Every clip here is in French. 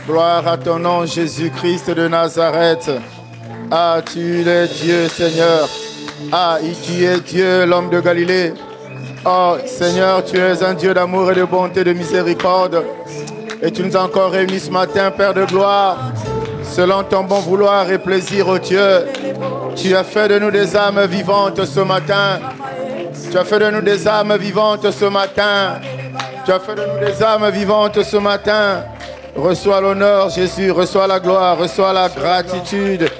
Gloire à ton nom, Jésus-Christ de Nazareth. Ah, tu es Dieu, Seigneur. Ah, tu es Dieu, l'homme de Galilée. Oh, Seigneur, tu es un Dieu d'amour et de bonté, de miséricorde. Et tu nous as encore réunis ce matin, Père de gloire, selon ton bon vouloir et plaisir, oh Dieu. Tu as fait de nous des âmes vivantes ce matin. Tu as fait de nous des âmes vivantes ce matin. Tu as fait de nous des âmes vivantes ce matin. Reçois l'honneur, Jésus, reçois la gloire, reçois la gratitude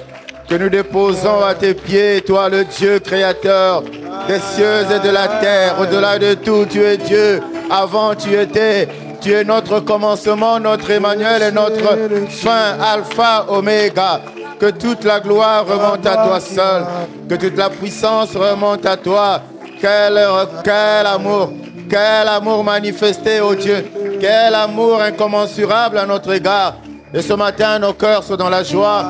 que nous déposons à tes pieds, toi le Dieu créateur des cieux et de la terre. Au-delà de tout, tu es Dieu. Avant, tu étais. Tu es notre commencement, notre Emmanuel et notre fin, Alpha, Oméga. Que toute la gloire remonte à toi seul. Que toute la puissance remonte à toi. Quel amour manifesté, oh Dieu. Quel amour incommensurable à notre égard. Et ce matin, nos cœurs sont dans la joie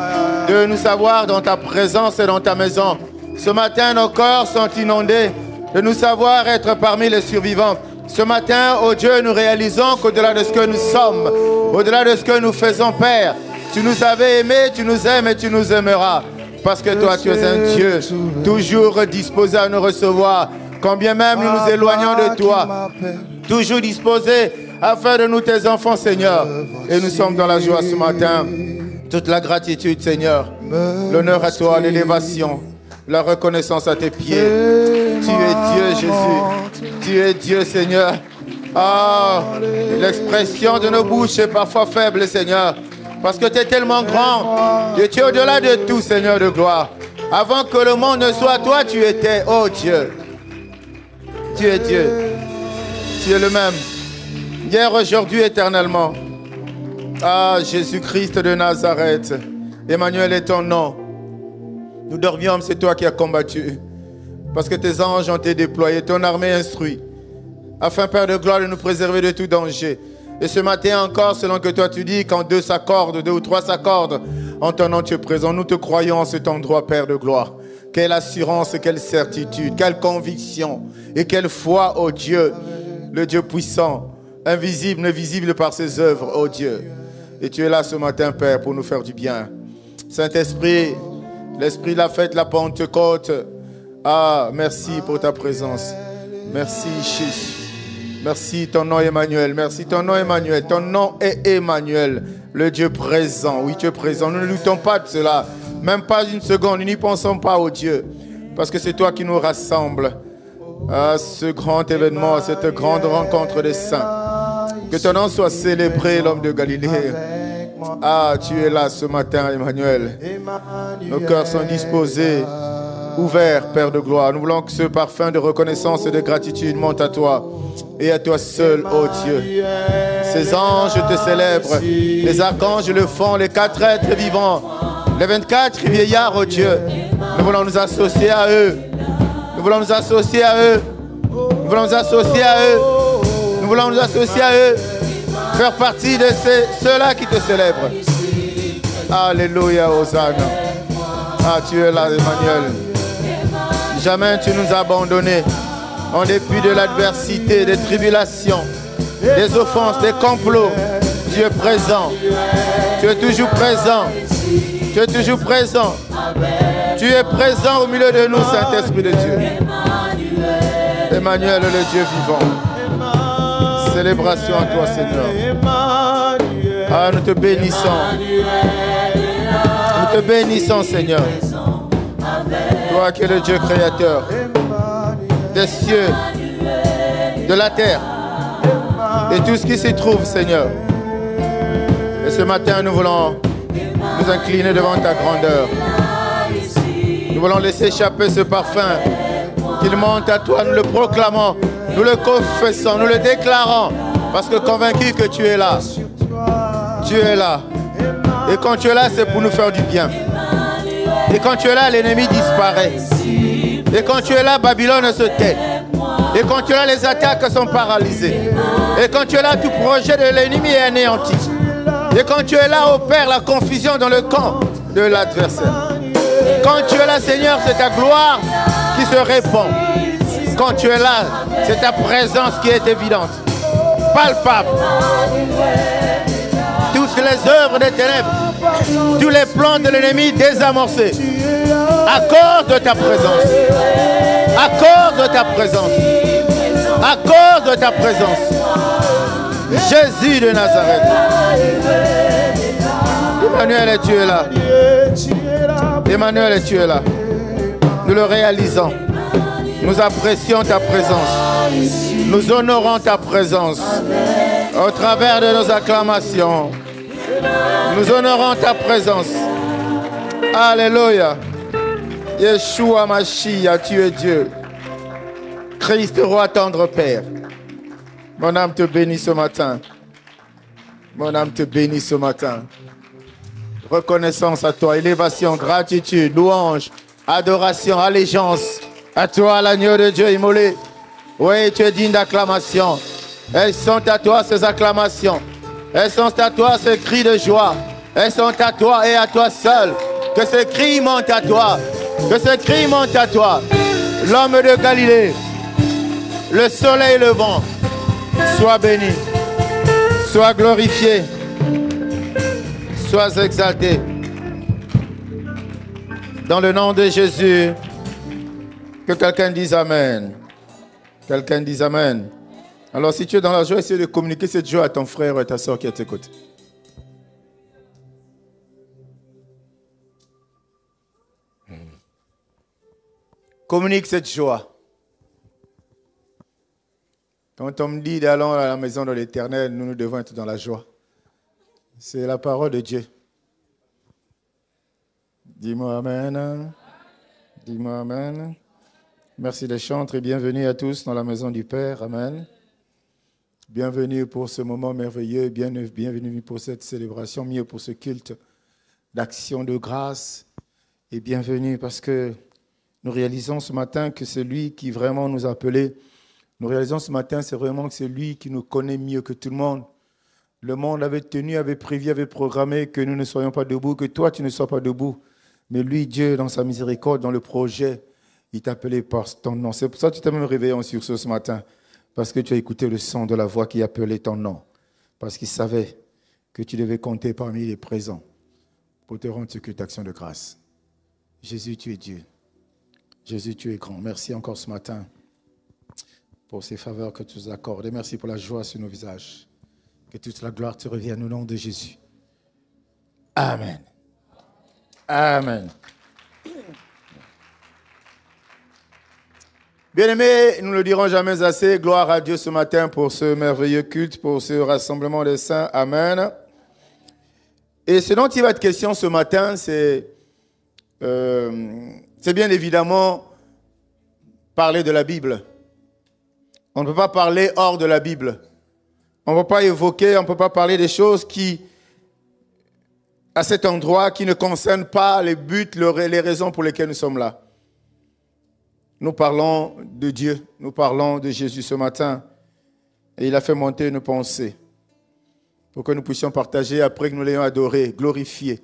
de nous savoir dans ta présence et dans ta maison. Ce matin, nos cœurs sont inondés de nous savoir être parmi les survivants. Ce matin, oh Dieu, nous réalisons qu'au-delà de ce que nous sommes, au-delà de ce que nous faisons, Père, tu nous avais aimés, tu nous aimes et tu nous aimeras. Parce que toi, tu es un Dieu toujours disposé à nous recevoir. Quand bien même nous nous éloignons de toi, toujours disposé à faire de nous tes enfants, Seigneur. Et nous sommes dans la joie ce matin. Toute la gratitude, Seigneur. L'honneur à toi, l'élévation, la reconnaissance à tes pieds. Tu es Dieu, Jésus. Tu es Dieu, Seigneur. Ah, l'expression de nos bouches est parfois faible, Seigneur. Parce que tu es tellement grand. Et tu es au-delà de tout, Seigneur de gloire. Avant que le monde ne soit toi, tu étais, oh Dieu. Tu es Dieu. Tu es le même. Hier, aujourd'hui, éternellement. Ah, Jésus-Christ de Nazareth. Emmanuel est ton nom. Nous dormions, c'est toi qui as combattu. Parce que tes anges ont été déployés, ton armée instruite. Afin, Père de gloire, de nous préserver de tout danger. Et ce matin encore, selon que toi tu dis, quand deux ou trois s'accordent, en ton nom tu es présent. Nous te croyons en cet endroit, Père de gloire. Quelle assurance, quelle certitude, quelle conviction et quelle foi, ô Dieu, le Dieu puissant, invisible, visible par ses œuvres, ô Dieu. Et tu es là ce matin, Père, pour nous faire du bien. Saint-Esprit, l'Esprit de la fête, la Pentecôte. Ah, merci pour ta présence. Merci, Jésus. Merci, ton nom Emmanuel. Merci, ton nom Emmanuel. Ton nom est Emmanuel, le Dieu présent. Oui, tu es présent. Nous ne luttons pas de cela. Même pas une seconde. Nous n'y pensons pas au Dieu. Parce que c'est toi qui nous rassembles à ce grand événement, à cette grande rencontre des saints. Que ton nom soit célébré, l'homme de Galilée. Ah, tu es là ce matin, Emmanuel. Nos cœurs sont disposés, ouverts, Père de gloire. Nous voulons que ce parfum de reconnaissance et de gratitude monte à toi. Et à toi seul, ô Dieu. Ces anges te célèbrent. Les archanges le font, les 4 êtres vivants. Les 24 vieillards, ô Dieu. Nous voulons nous associer à eux. Nous voulons nous associer à eux. Nous voulons nous associer à eux. Nous voulons nous associer à eux. Faire partie de ceux-là qui te célèbrent. Alléluia, Hosanna. Ah, tu es là, Emmanuel. Jamais tu nous as abandonnés. En dépit de l'adversité, des tribulations, des offenses, des complots, tu es présent. Tu es toujours présent. Tu es toujours présent. Tu es présent au milieu de nous, Saint-Esprit de Dieu. Emmanuel, le Dieu vivant. Célébration à toi, Seigneur. Ah, nous te bénissons. Nous te bénissons, Seigneur. Toi qui es le Dieu créateur des cieux, de la terre et tout ce qui s'y trouve, Seigneur. Et ce matin, nous voulons nous incliner devant ta grandeur. Nous voulons laisser échapper ce parfum qu'il monte à toi. Nous le proclamons, nous le confessons, nous le déclarons, parce que convaincus que tu es là. Tu es là. Et quand tu es là, c'est pour nous faire du bien. Et quand tu es là, l'ennemi disparaît. Et quand tu es là, Babylone se tait. Et quand tu es là, les attaques sont paralysées. Et quand tu es là, tout projet de l'ennemi est anéanti. Et quand tu es là, opère la confusion dans le camp de l'adversaire. Quand tu es là, Seigneur, c'est ta gloire qui se répand. Quand tu es là, c'est ta présence qui est évidente, palpable. Toute les œuvres des ténèbres, tous les plans de l'ennemi désamorcés. À cause de ta présence. À cause de ta présence. À cause de ta présence. Jésus de Nazareth. Emmanuel, tu es là. Emmanuel, tu es là. Nous le réalisons. Nous apprécions ta présence. Nous honorons ta présence. Au travers de nos acclamations. Nous honorons ta présence. Alléluia. Yeshua Mashiach, tu es Dieu. Christ, roi tendre Père. Mon âme te bénit ce matin. Mon âme te bénit ce matin. Reconnaissance à toi, élévation, gratitude, louange, adoration, allégeance. À toi, l'agneau de Dieu immolé. Oui, tu es digne d'acclamation. Elles sont à toi, ces acclamations. Elles sont à toi, ces cris de joie. Elles sont à toi et à toi seul. Que ces cris montent à toi. Que ces cris montent à toi. L'homme de Galilée, le soleil levant, sois béni, sois glorifié, sois exalté. Dans le nom de Jésus, que quelqu'un dise Amen. Quelqu'un dise Amen. Alors si tu es dans la joie, essaie de communiquer cette joie à ton frère ou à ta soeur qui est à tes côtés. Communique cette joie. Quand on me dit allons à la maison de l'Éternel, nous devons être dans la joie. C'est la parole de Dieu. Dis-moi Amen. Dis-moi Amen. Merci des chantres et bienvenue à tous dans la maison du Père. Amen. Bienvenue pour ce moment merveilleux, bienvenue pour cette célébration, mieux pour ce culte d'action de grâce. Et bienvenue parce que nous réalisons ce matin que c'est lui qui vraiment nous a appelés. Nous réalisons ce matin, c'est vraiment que c'est lui qui nous connaît mieux que tout le monde. Le monde avait tenu, avait prévu, avait programmé que nous ne soyons pas debout, que toi tu ne sois pas debout. Mais lui, Dieu, dans sa miséricorde, dans le projet, il t'a appelé par ton nom. C'est pour ça que tu t'es même réveillé en sursaut ce matin. Parce que tu as écouté le son de la voix qui appelait ton nom. Parce qu'il savait que tu devais compter parmi les présents pour te rendre ce culte d'action de grâce. Jésus, tu es Dieu. Jésus, tu es grand. Merci encore ce matin pour ces faveurs que tu nous accordes. Et merci pour la joie sur nos visages. Que toute la gloire te revienne au nom de Jésus. Amen. Amen. Bien-aimés, nous ne le dirons jamais assez. Gloire à Dieu ce matin pour ce merveilleux culte, pour ce rassemblement des saints. Amen. Et ce dont il va être question ce matin, c'est bien évidemment parler de la Bible. On ne peut pas parler hors de la Bible. On ne peut pas évoquer, on ne peut pas parler des choses qui, à cet endroit, qui ne concernent pas les buts, les raisons pour lesquelles nous sommes là. Nous parlons de Dieu, nous parlons de Jésus ce matin. Et il a fait monter nos pensées pour que nous puissions partager après que nous l'ayons adoré, glorifié,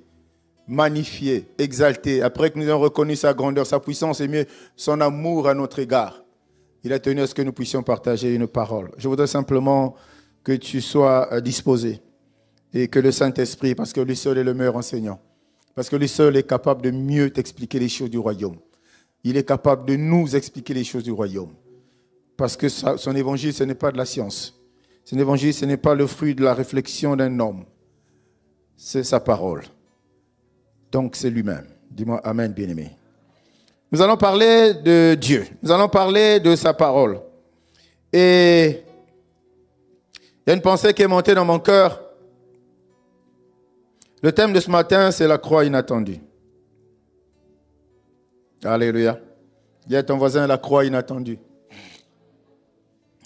magnifié, exalté, après que nous ayons reconnu sa grandeur, sa puissance et mieux son amour à notre égard. Il a tenu à ce que nous puissions partager une parole. Je voudrais simplement que tu sois disposé et que le Saint-Esprit, parce que lui seul est le meilleur enseignant, parce que lui seul est capable de mieux t'expliquer les choses du royaume. Il est capable de nous expliquer les choses du royaume. Parce que son évangile, ce n'est pas de la science. Son évangile, ce n'est pas le fruit de la réflexion d'un homme. C'est sa parole. Donc, c'est lui-même. Dis-moi Amen, bien-aimé. Nous allons parler de Dieu. Nous allons parler de sa parole. Et il y a une pensée qui est montée dans mon cœur. Le thème de ce matin, c'est la croix inattendue. Alléluia. Dis à ton voisin la croix inattendue.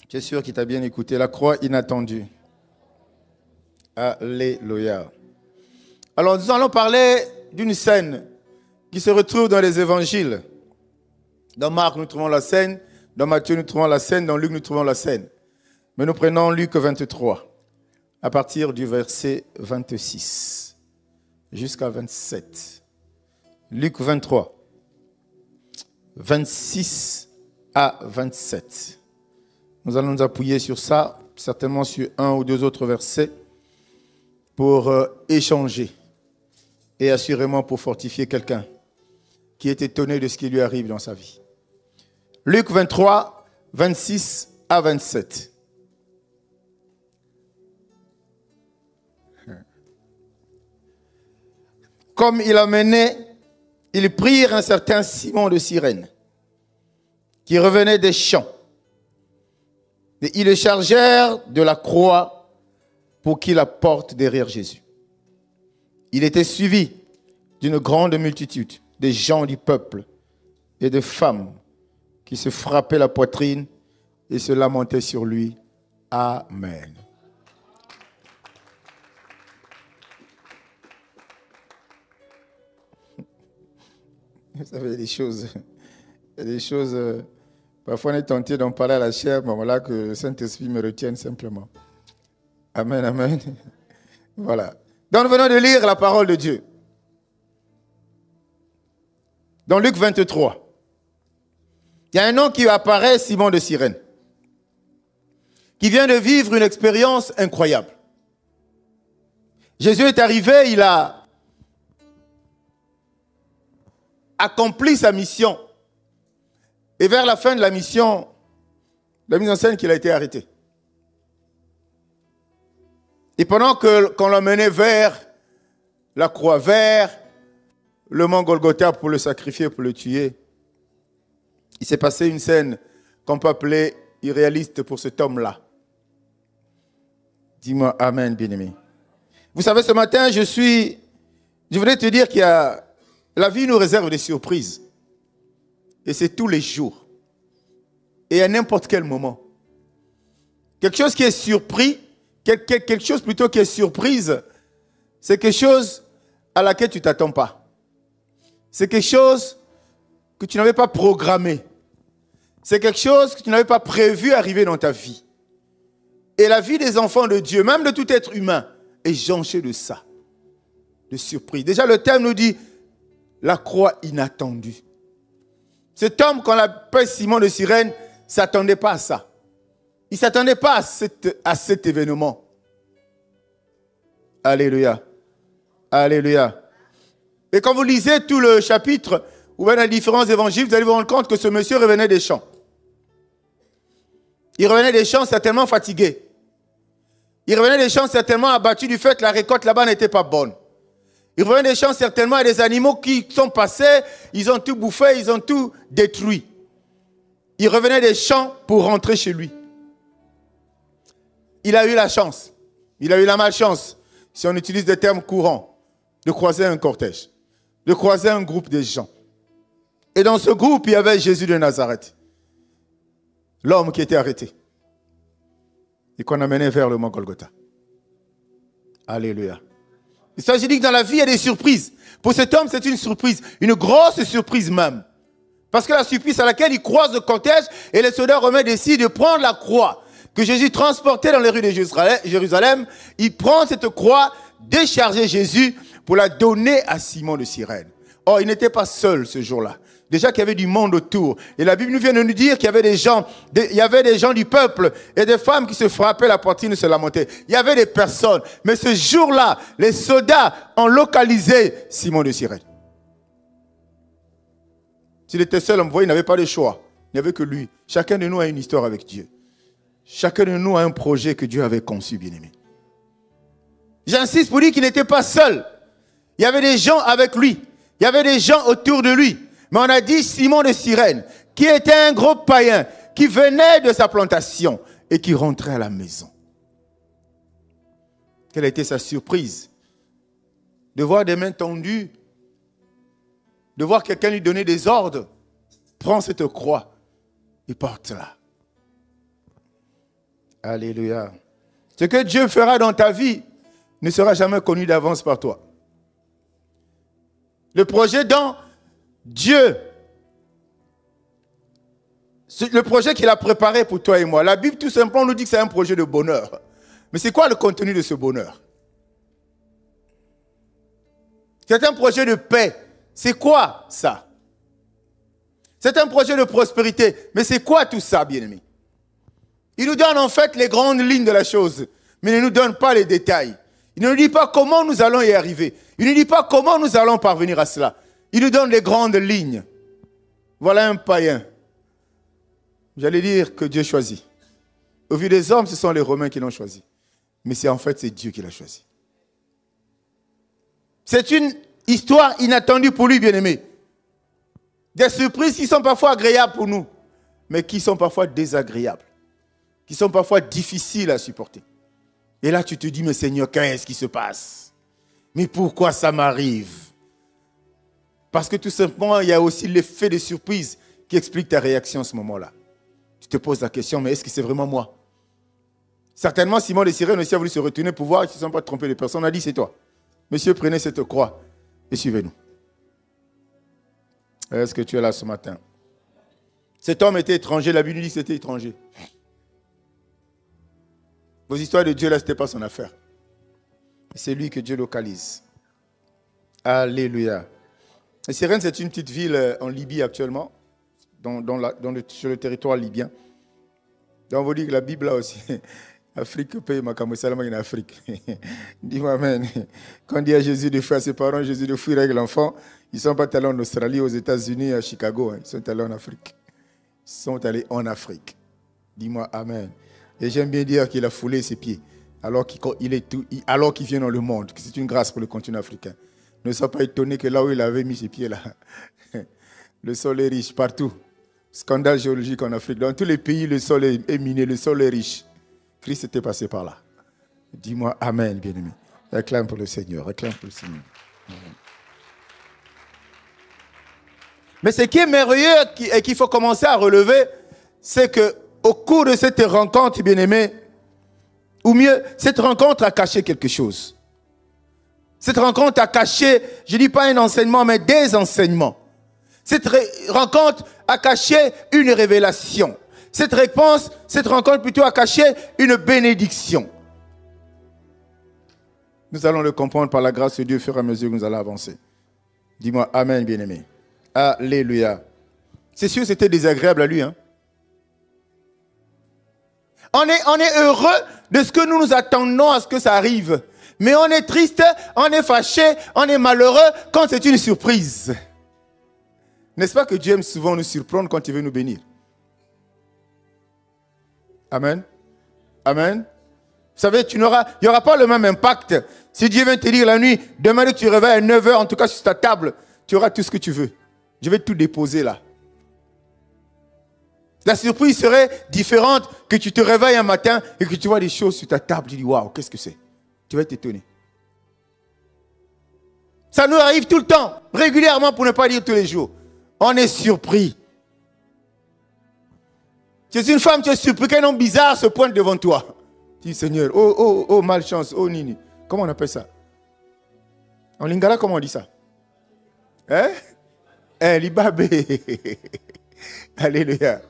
Tu es sûr qu'il t'a bien écouté. La croix inattendue. Alléluia. Alors, nous allons parler d'une scène qui se retrouve dans les évangiles. Dans Marc, nous trouvons la scène. Dans Matthieu, nous trouvons la scène. Dans Luc, nous trouvons la scène. Mais nous prenons Luc 23, à partir du verset 26 jusqu'à 27. Luc 23, 26 à 27. Nous allons nous appuyer sur ça, certainement sur un ou deux autres versets, pour échanger et assurément pour fortifier quelqu'un qui est étonné de ce qui lui arrive dans sa vie. Luc 23, 26 à 27. Comme il amenait, ils prirent un certain Simon de Cyrène, qui revenait des champs. Et ils le chargèrent de la croix pour qu'il la porte derrière Jésus. Il était suivi d'une grande multitude, des gens du peuple et de femmes qui se frappaient la poitrine et se lamentaient sur lui. Amen. Vous savez, il y a des choses, parfois on est tenté d'en parler à la chair, mais voilà que le Saint-Esprit me retienne simplement. Amen, amen. Voilà. Donc nous venons de lire la parole de Dieu. Dans Luc 23, il y a un homme qui apparaît, Simon de Cyrène, qui vient de vivre une expérience incroyable. Jésus est arrivé, il a accompli sa mission. Et vers la fin de la mission, la mise en scène qu'il a été arrêté. Et pendant qu'on l'emmenait vers la croix, vers le mont Golgotha pour le sacrifier, pour le tuer, il s'est passé une scène qu'on peut appeler irréaliste pour cet homme-là. Dis-moi amen, bien-aimé. Vous savez, ce matin, je voulais te dire qu'il y a la vie nous réserve des surprises. Et c'est tous les jours. Et à n'importe quel moment. Quelque chose qui est surpris, quelque chose plutôt qui est surprise, c'est quelque chose à laquelle tu ne t'attends pas. C'est quelque chose que tu n'avais pas programmé. C'est quelque chose que tu n'avais pas prévu arriver dans ta vie. Et la vie des enfants de Dieu, même de tout être humain, est jonchée de ça. De surprise. Déjà, le thème nous dit la croix inattendue. Cet homme qu'on appelle Simon de Cyrène ne s'attendait pas à ça. Il ne s'attendait pas à cet événement. Alléluia. Alléluia. Et quand vous lisez tout le chapitre, ou bien dans les différents évangiles, vous allez vous rendre compte que ce monsieur revenait des champs. Il revenait des champs certainement fatigué. Il revenait des champs certainement abattu du fait que la récolte là-bas n'était pas bonne. Il revenait des champs certainement à des animaux qui sont passés, ils ont tout bouffé, ils ont tout détruit. Il revenait des champs pour rentrer chez lui. Il a eu la chance, il a eu la malchance, si on utilise des termes courants, de croiser un cortège, de croiser un groupe de gens. Et dans ce groupe, il y avait Jésus de Nazareth, l'homme qui était arrêté et qu'on a mené vers le mont Golgotha. Alléluia. Il s'agit que dans la vie, il y a des surprises. Pour cet homme, c'est une surprise, une grosse surprise même. Parce que la surprise à laquelle il croise le cortège et les soldats romains décident de prendre la croix que Jésus transportait dans les rues de Jérusalem. Il prend cette croix, décharger Jésus pour la donner à Simon de Cyrène. Or, il n'était pas seul ce jour-là. Déjà qu'il y avait du monde autour. Et la Bible nous vient de nous dire qu'il y avait des gens du peuple et des femmes qui se frappaient la poitrine et se lamentaient. Il y avait des personnes. Mais ce jour-là, les soldats ont localisé Simon de Cyrène. S'il était seul, on voyait, il n'avait pas de choix. Il n'y avait que lui. Chacun de nous a une histoire avec Dieu. Chacun de nous a un projet que Dieu avait conçu, bien-aimé. J'insiste pour dire qu'il n'était pas seul. Il y avait des gens avec lui. Il y avait des gens autour de lui. Mais on a dit Simon de Cyrène, qui était un gros païen, qui venait de sa plantation et qui rentrait à la maison. Quelle a été sa surprise? De voir des mains tendues, de voir quelqu'un lui donner des ordres. Prends cette croix et porte-la. Alléluia. Ce que Dieu fera dans ta vie ne sera jamais connu d'avance par toi. Le projet dont Dieu, le projet qu'il a préparé pour toi et moi, la Bible tout simplement nous dit que c'est un projet de bonheur. Mais c'est quoi le contenu de ce bonheur? C'est un projet de paix. C'est quoi ça? C'est un projet de prospérité. Mais c'est quoi tout ça, bien-aimé? Il nous donne en fait les grandes lignes de la chose, mais il ne nous donne pas les détails. Il ne nous dit pas comment nous allons y arriver. Il ne nous dit pas comment nous allons parvenir à cela. Il nous donne les grandes lignes. Voilà un païen. J'allais dire que Dieu choisit. Au vu des hommes, ce sont les Romains qui l'ont choisi. Mais c'est Dieu qui l'a choisi. C'est une histoire inattendue pour lui, bien-aimé. Des surprises qui sont parfois agréables pour nous, mais qui sont parfois désagréables, qui sont parfois difficiles à supporter. Et là, tu te dis, mais Seigneur, qu'est-ce qui se passe? Mais pourquoi ça m'arrive? Parce que tout simplement, il y a aussi l'effet de surprise qui explique ta réaction à ce moment-là. Tu te poses la question, mais est-ce que c'est vraiment moi? Certainement, Simon de Cyrène aussi a voulu se retourner pour voir, ils ne se sont pas trompés de personne. On a dit, c'est toi. Monsieur, prenez cette croix et suivez-nous. Est-ce que tu es là ce matin? Cet homme était étranger, la Bible dit que c'était étranger. Vos histoires de Dieu, là, ce n'était pas son affaire. C'est lui que Dieu localise. Alléluia. Et Cyrène, c'est une petite ville en Libye actuellement, sur le territoire libyen. Donc, on vous dit que la Bible, là aussi, Afrique, pays, Makamou, Salama, en Afrique. Dis-moi, amen. Quand on dit à Jésus de fuir à ses parents, Jésus de fuir avec l'enfant, ils ne sont pas allés en Australie, aux États-Unis, à Chicago. Ils sont allés en Afrique. Ils sont allés en Afrique. Dis-moi, amen. Et j'aime bien dire qu'il a foulé ses pieds alors qu'il vient dans le monde. C'est une grâce pour le continent africain. Ne sois pas étonné que là où il avait mis ses pieds, là, le sol est riche partout. Scandale géologique en Afrique. Dans tous les pays, le sol est miné, le sol est riche. Christ était passé par là. Dis-moi amen, bien-aimé. Réclame pour le Seigneur. Réclame pour le Seigneur. Amen. Mais ce qui est merveilleux et qu'il faut commencer à relever, c'est qu'au cours de cette rencontre, bien-aimé, ou mieux, cette rencontre a caché quelque chose. Cette rencontre a caché, je ne dis pas un enseignement, mais des enseignements. Cette rencontre a caché une révélation. Cette rencontre plutôt a caché une bénédiction. Nous allons le comprendre par la grâce de Dieu au fur et à mesure que nous allons avancer. Dis-moi amen, bien-aimé. Alléluia. C'est sûr, c'était désagréable à lui. Hein? On est heureux de ce que nous nous attendons à ce que ça arrive. Mais on est triste, on est fâché, on est malheureux quand c'est une surprise. N'est-ce pas que Dieu aime souvent nous surprendre quand il veut nous bénir? Amen. Amen. Vous savez, il n'y aura pas le même impact. Si Dieu vient te dire la nuit, demain que tu réveilles à 9h, en tout cas sur ta table, tu auras tout ce que tu veux. Je vais tout déposer là. La surprise serait différente que tu te réveilles un matin et que tu vois des choses sur ta table. Tu dis, waouh, qu'est-ce que c'est? Tu vas t'étonner. Ça nous arrive tout le temps, régulièrement pour ne pas dire tous les jours. On est surpris. Tu es une femme, tu es surpris qu'un homme bizarre se pointe devant toi. Tu dis, Seigneur, oh, malchance, oh, nini. Comment on appelle ça? En lingala, comment on dit ça? Hein? Libabé. Alléluia.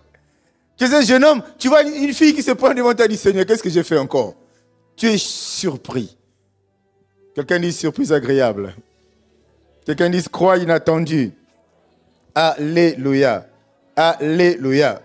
Tu es un jeune homme, tu vois une fille qui se pointe devant toi et dit, Seigneur, qu'est-ce que j'ai fait encore? Tu es surpris. Quelqu'un dit surprise agréable. Quelqu'un dit croix inattendue. Alléluia. Alléluia.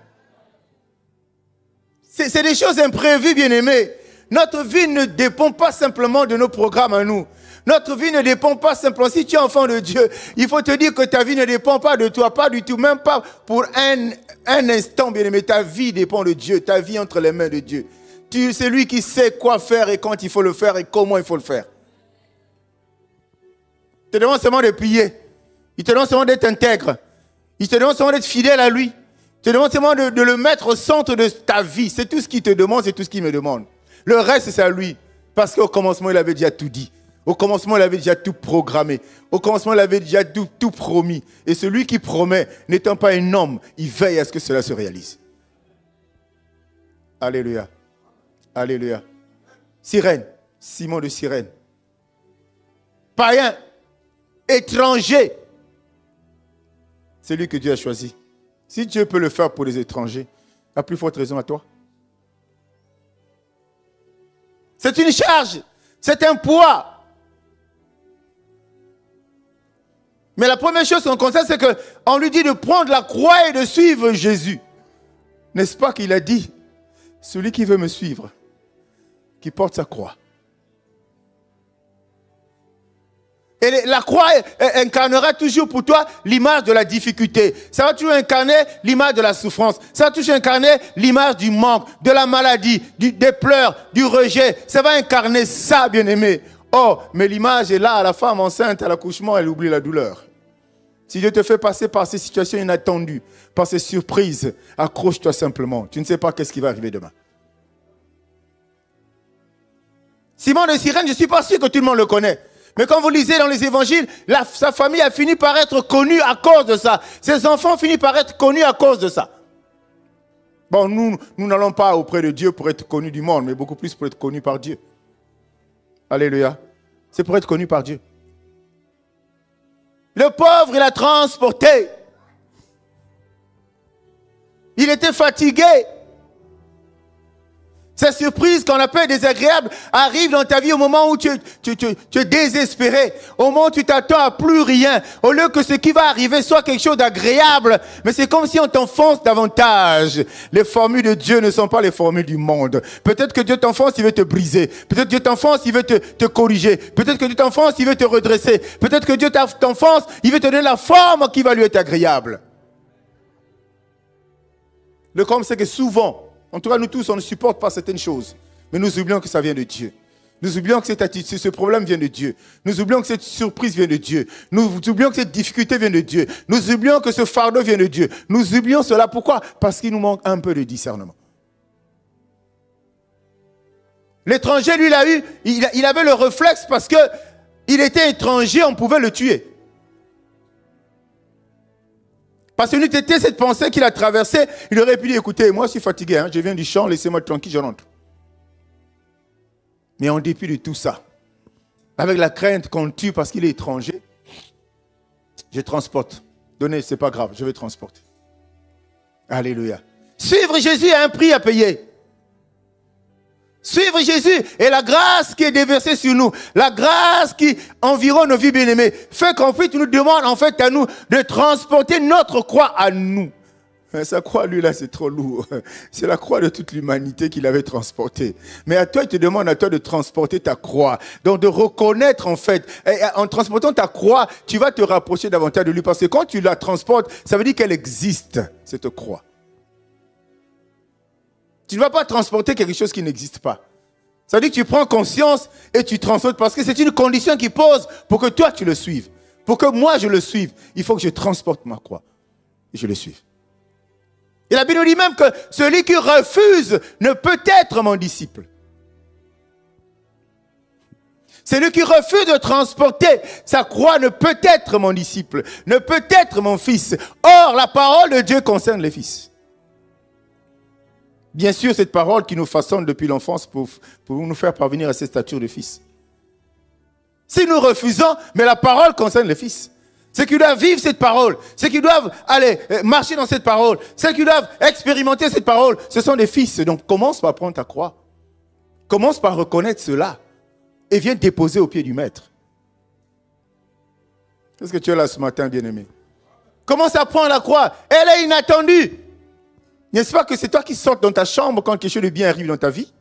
C'est des choses imprévues, bien-aimés. Notre vie ne dépend pas simplement de nos programmes à nous. Notre vie ne dépend pas simplement. Si tu es enfant de Dieu, il faut te dire que ta vie ne dépend pas de toi, pas du tout, même pas pour un instant, bien-aimé. Ta vie dépend de Dieu, ta vie entre les mains de Dieu. C'est lui qui sait quoi faire et quand il faut le faire et comment il faut le faire. Il te demande seulement de prier. Il te demande seulement d'être intègre. Il te demande seulement d'être fidèle à lui. Il te demande seulement de le mettre au centre de ta vie. C'est tout ce qu'il te demande, c'est tout ce qu'il me demande. Le reste, c'est à lui. Parce qu'au commencement, il avait déjà tout dit. Au commencement, il avait déjà tout programmé. Au commencement, il avait déjà tout promis. Et celui qui promet, n'étant pas un homme, il veille à ce que cela se réalise. Alléluia. Alléluia. Cyrène, Simon de Cyrène. Païen, étranger. C'est lui que Dieu a choisi. Si Dieu peut le faire pour les étrangers, à plus forte raison à toi. C'est une charge, c'est un poids. Mais la première chose qu'on constate, c'est qu'on lui dit de prendre la croix et de suivre Jésus. N'est-ce pas qu'il a dit, celui qui veut me suivre, qui porte sa croix. Et la croix incarnera toujours pour toi l'image de la difficulté. Ça va toujours incarner l'image de la souffrance. Ça va toujours incarner l'image du manque, de la maladie, des pleurs, du rejet. Ça va incarner ça, bien-aimé. Oh, mais l'image est là, à la femme enceinte, à l'accouchement, elle oublie la douleur. Si Dieu te fait passer par ces situations inattendues, par ces surprises, accroche-toi simplement. Tu ne sais pas qu'est-ce qui va arriver demain. Simon de Cyrène, je ne suis pas sûr que tout le monde le connaît. Mais quand vous lisez dans les évangiles, sa famille a fini par être connue à cause de ça. Ses enfants ont fini par être connus à cause de ça. Bon, nous n'allons pas auprès de Dieu pour être connus du monde, mais beaucoup plus pour être connus par Dieu. Alléluia. C'est pour être connu par Dieu. Le pauvre, il a transporté. Il était fatigué. Ces surprises qu'on appelle désagréables arrivent dans ta vie au moment où tu es désespéré. Au moment où tu t'attends à plus rien. Au lieu que ce qui va arriver soit quelque chose d'agréable. Mais c'est comme si on t'enfonce davantage. Les formules de Dieu ne sont pas les formules du monde. Peut-être que Dieu t'enfonce, il veut te briser. Peut-être que Dieu t'enfonce, il veut te corriger. Peut-être que Dieu t'enfonce, il veut te redresser. Peut-être que Dieu t'enfonce, il veut te donner la forme qui va lui être agréable. Le problème, c'est que souvent, en tout cas, nous tous, on ne supporte pas certaines choses. Mais nous oublions que ça vient de Dieu. Nous oublions que ce problème vient de Dieu. Nous oublions que cette surprise vient de Dieu. Nous oublions que cette difficulté vient de Dieu. Nous oublions que ce fardeau vient de Dieu. Nous oublions cela. Pourquoi? Parce qu'il nous manque un peu de discernement. L'étranger, lui, il avait le réflexe parce qu'il était étranger, on pouvait le tuer. Parce que nous était cette pensée qu'il a traversée, il aurait pu dire, écoutez, moi je suis fatigué, je viens du champ, laissez-moi tranquille, je rentre. Mais en dépit de tout ça, avec la crainte qu'on le tue parce qu'il est étranger, je transporte. Donnez, c'est pas grave, je vais transporter. Alléluia. Suivre Jésus a un prix à payer. Suivre Jésus et la grâce qui est déversée sur nous, la grâce qui environne nos vies bien-aimées, fait qu'en fait, nous demande en fait à nous de transporter notre croix à nous. Sa croix, lui, là, c'est trop lourd. C'est la croix de toute l'humanité qu'il avait transportée. Mais à toi, il te demande à toi de transporter ta croix. Donc, de reconnaître, en fait, en transportant ta croix, tu vas te rapprocher davantage de lui. Parce que quand tu la transportes, ça veut dire qu'elle existe, cette croix. Tu ne vas pas transporter quelque chose qui n'existe pas. Ça veut dire que tu prends conscience et tu transportes parce que c'est une condition qui pose pour que toi tu le suives. Pour que moi je le suive, il faut que je transporte ma croix et je le suive. Et la Bible nous dit même que celui qui refuse ne peut être mon disciple. Celui qui refuse de transporter sa croix ne peut être mon disciple, ne peut être mon fils. Or, la parole de Dieu concerne les fils. Bien sûr, cette parole qui nous façonne depuis l'enfance pour nous faire parvenir à cette stature de fils. Si nous refusons, mais la parole concerne les fils. Ceux qui doivent vivre cette parole, ceux qui doivent aller marcher dans cette parole, ceux qui doivent expérimenter cette parole, ce sont des fils. Donc commence par prendre ta croix. Commence par reconnaître cela et viens déposer au pied du maître. Est-ce que tu es là ce matin, bien-aimé? Commence à prendre la croix. Elle est inattendue. N'est-ce pas que c'est toi qui sortes dans ta chambre quand quelque chose de bien arrive dans ta vie?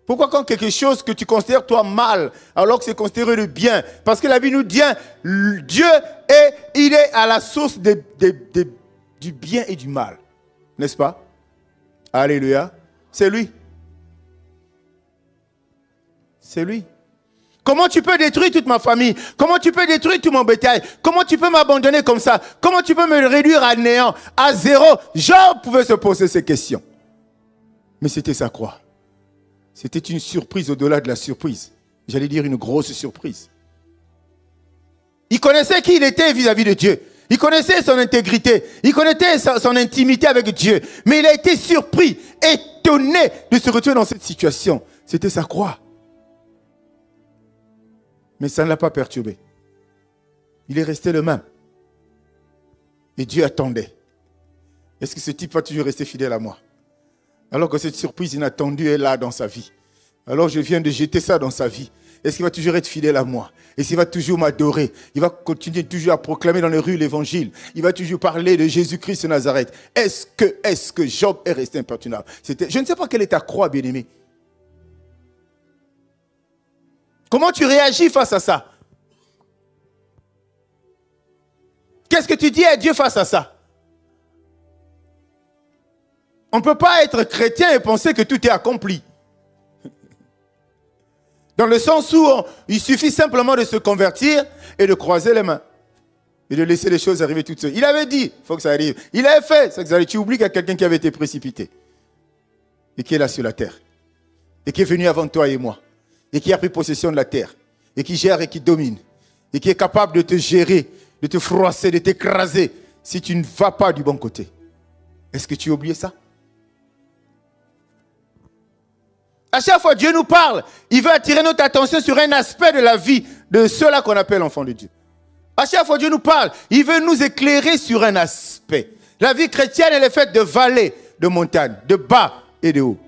Pourquoi quand quelque chose que tu considères toi mal, alors que c'est considéré de bien? Parce que la Bible nous dit, Dieu il est à la source du bien et du mal. N'est-ce pas? Alléluia. C'est lui. C'est lui. Comment tu peux détruire toute ma famille? Comment tu peux détruire tout mon bétail? Comment tu peux m'abandonner comme ça? Comment tu peux me réduire à néant, à zéro? Job pouvait se poser ces questions. Mais c'était sa croix. C'était une surprise au-delà de la surprise. J'allais dire une grosse surprise. Il connaissait qui il était vis-à-vis de Dieu. Il connaissait son intégrité. Il connaissait son intimité avec Dieu. Mais il a été surpris, étonné de se retrouver dans cette situation. C'était sa croix. Mais ça ne l'a pas perturbé. Il est resté le même. Et Dieu attendait. Est-ce que ce type va toujours rester fidèle à moi? Alors que cette surprise inattendue est là dans sa vie. Alors je viens de jeter ça dans sa vie. Est-ce qu'il va toujours être fidèle à moi? Est-ce qu'il va toujours m'adorer? Il va continuer toujours à proclamer dans les rues l'évangile. Il va toujours parler de Jésus-Christ de Nazareth. Est-ce que Job est resté imperturbable? Je ne sais pas quelle est ta croix, bien-aimé. Comment tu réagis face à ça? Qu'est-ce que tu dis à Dieu face à ça? On ne peut pas être chrétien et penser que tout est accompli. Dans le sens où il suffit simplement de se convertir et de croiser les mains. Et de laisser les choses arriver toutes seules. Il avait dit, il faut que ça arrive. Il avait fait, c'est que tu oublies qu'il y a quelqu'un qui avait été précipité. Et qui est là sur la terre. Et qui est venu avant toi et moi. Et qui a pris possession de la terre. Et qui gère et qui domine. Et qui est capable de te gérer, de te froisser, de t'écraser si tu ne vas pas du bon côté. Est-ce que tu as oublié ça? À chaque fois Dieu nous parle, il veut attirer notre attention sur un aspect de la vie de ceux-là qu'on appelle enfants de Dieu. À chaque fois Dieu nous parle, il veut nous éclairer sur un aspect. La vie chrétienne, elle est faite de vallées, de montagnes, de bas et de hauts.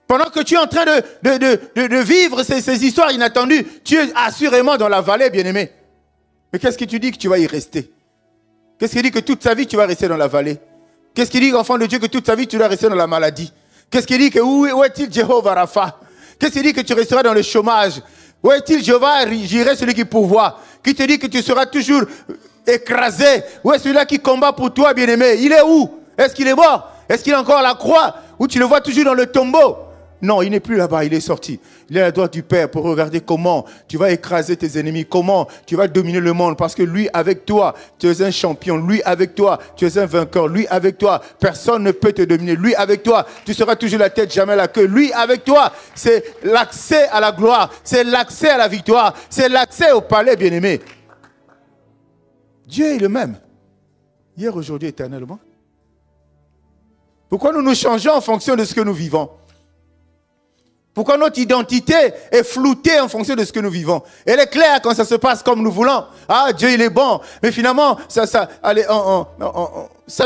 Pendant que tu es en train de vivre ces histoires inattendues, tu es assurément dans la vallée, bien-aimé. Mais qu'est-ce que tu dis que tu vas y rester? Qu'est-ce qui dit que toute sa vie, tu vas rester dans la vallée? Qu'est-ce qui dit, enfant de Dieu, que toute sa vie, tu dois rester dans la maladie? Qu'est-ce qui dit que où est-il Jéhovah Rapha? Qu'est-ce qui dit que tu resteras dans le chômage? Où est-il Jéhovah Jireh, celui qui pourvoit? Qui te dit que tu seras toujours écrasé? Où est celui-là qui combat pour toi, bien-aimé? Il est où? Est-ce qu'il est mort? Est-ce qu'il est encore à la croix? Ou tu le vois toujours dans le tombeau? Non, il n'est plus là-bas, il est sorti. Il est à la droite du Père pour regarder comment tu vas écraser tes ennemis, comment tu vas dominer le monde. Parce que lui, avec toi, tu es un champion. Lui, avec toi, tu es un vainqueur. Lui, avec toi, personne ne peut te dominer. Lui, avec toi, tu seras toujours la tête, jamais la queue. Lui, avec toi, c'est l'accès à la gloire. C'est l'accès à la victoire. C'est l'accès au palais, bien-aimé. Dieu est le même. Hier, aujourd'hui, éternellement. Pourquoi nous nous changeons en fonction de ce que nous vivons? Pourquoi notre identité est floutée en fonction de ce que nous vivons? Elle est claire quand ça se passe comme nous voulons. Ah, Dieu, il est bon. Mais finalement, ça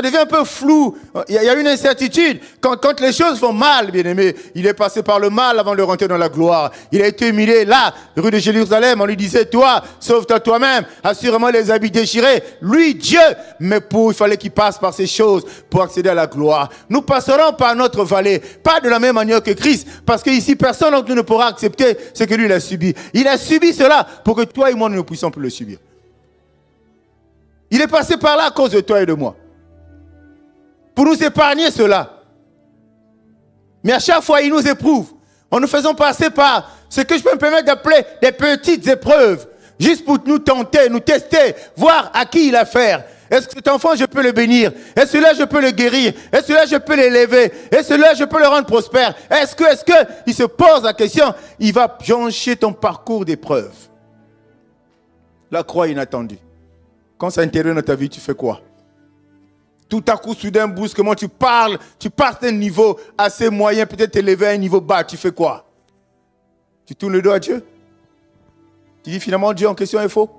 devient un peu flou. Il y a une incertitude. Quand les choses vont mal, bien-aimé, il est passé par le mal avant de rentrer dans la gloire. Il a été humilié là, rue de Jérusalem. On lui disait, toi, sauve-toi toi-même. Assurément les habits déchirés. Lui, Dieu. Mais il fallait qu'il passe par ces choses pour accéder à la gloire. Nous passerons par notre vallée. Pas de la même manière que Christ. Parce qu'ici, personne d'entre nous ne pourra accepter ce que lui, il a subi. Il a subi cela pour que toi et moi, nous ne puissions plus le subir. Il est passé par là à cause de toi et de moi. Pour nous épargner cela. Mais à chaque fois, il nous éprouve. En nous faisant passer par ce que je peux me permettre d'appeler des petites épreuves. Juste pour nous tenter, nous tester, voir à qui il a affaire. Est-ce que cet enfant, je peux le bénir? Est-ce que là, je peux le guérir? Est-ce que là, je peux l'élever? Est-ce que là, je peux le rendre prospère? Est-ce que, il se pose la question, il va joncher ton parcours d'épreuves. La croix inattendue. Quand ça intervient dans ta vie, tu fais quoi? Tout à coup, soudain, brusquement, tu passes d'un niveau assez moyen, peut-être élevé à un niveau bas, tu fais quoi? Tu tournes le dos à Dieu? Tu dis finalement, Dieu en question est faux?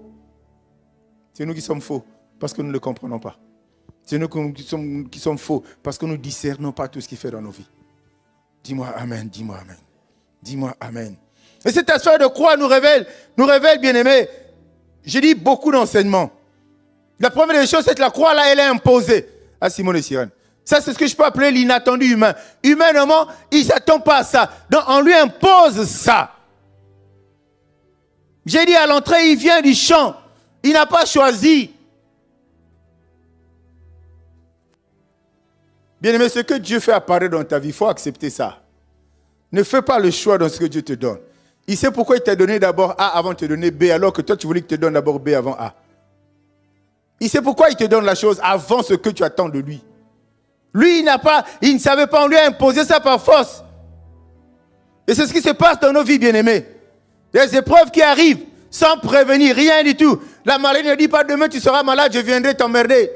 C'est nous qui sommes faux, parce que nous ne le comprenons pas. C'est nous qui sommes faux, parce que nous ne discernons pas tout ce qu'il fait dans nos vies. Dis-moi Amen, dis-moi Amen. Dis-moi Amen. Et cette affaire de croix nous révèle, bien-aimés, j'ai dit beaucoup d'enseignements. La première des choses, c'est que la croix, là, elle est imposée à Simon de Cyrène. Ça, c'est ce que je peux appeler l'inattendu humain. Humainement, il ne s'attend pas à ça. Donc, on lui impose ça. J'ai dit à l'entrée, il vient du champ. Il n'a pas choisi. Bien-aimé, ce que Dieu fait apparaître dans ta vie, il faut accepter ça. Ne fais pas le choix dans ce que Dieu te donne. Il sait pourquoi il t'a donné d'abord A avant de te donner B, alors que toi, tu voulais qu'il te donne d'abord B avant A. Il sait pourquoi il te donne la chose avant ce que tu attends de lui. Lui, il ne savait pas, on lui a imposé ça par force. Et c'est ce qui se passe dans nos vies, bien-aimés. Des épreuves qui arrivent sans prévenir, rien du tout. La maladie ne dit pas demain tu seras malade, je viendrai t'emmerder.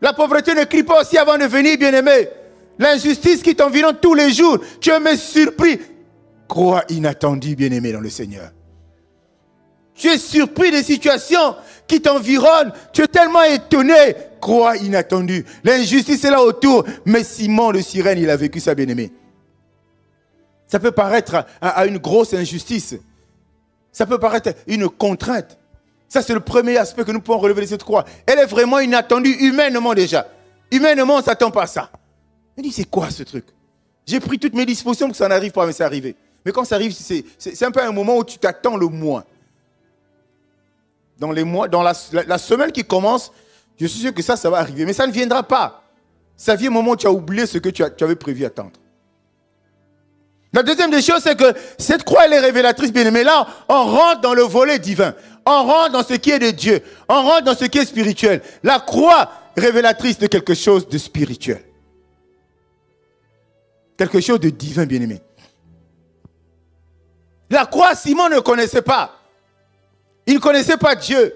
La pauvreté ne crie pas aussi avant de venir, bien-aimé. L'injustice qui t'environne tous les jours, tu es surpris. Croix inattendue, bien-aimé, dans le Seigneur. Tu es surpris des situations qui t'environnent. Tu es tellement étonné. Croix inattendue. L'injustice est là autour. Mais Simon de Cyrène, il a vécu ça, bien-aimé. Ça peut paraître à une grosse injustice. Ça peut paraître une contrainte. Ça, c'est le premier aspect que nous pouvons relever de cette croix. Elle est vraiment inattendue, humainement déjà. Humainement, on ne s'attend pas à ça. Il dit, c'est quoi ce truc? J'ai pris toutes mes dispositions pour que ça n'arrive pas, mais c'est arrivé. Mais quand ça arrive, c'est un peu un moment où tu t'attends le moins. dans les mois, dans la semaine qui commence, je suis sûr que ça va arriver. Mais ça ne viendra pas. Ça vient au moment où tu as oublié ce que tu avais prévu attendre. La deuxième des choses, c'est que cette croix, elle est révélatrice, bien aimé. Là, on rentre dans le volet divin. On rentre dans ce qui est de Dieu. On rentre dans ce qui est spirituel. La croix, révélatrice de quelque chose de spirituel. Quelque chose de divin, bien aimé. La croix, Simon ne connaissait pas. Il ne connaissait pas Dieu.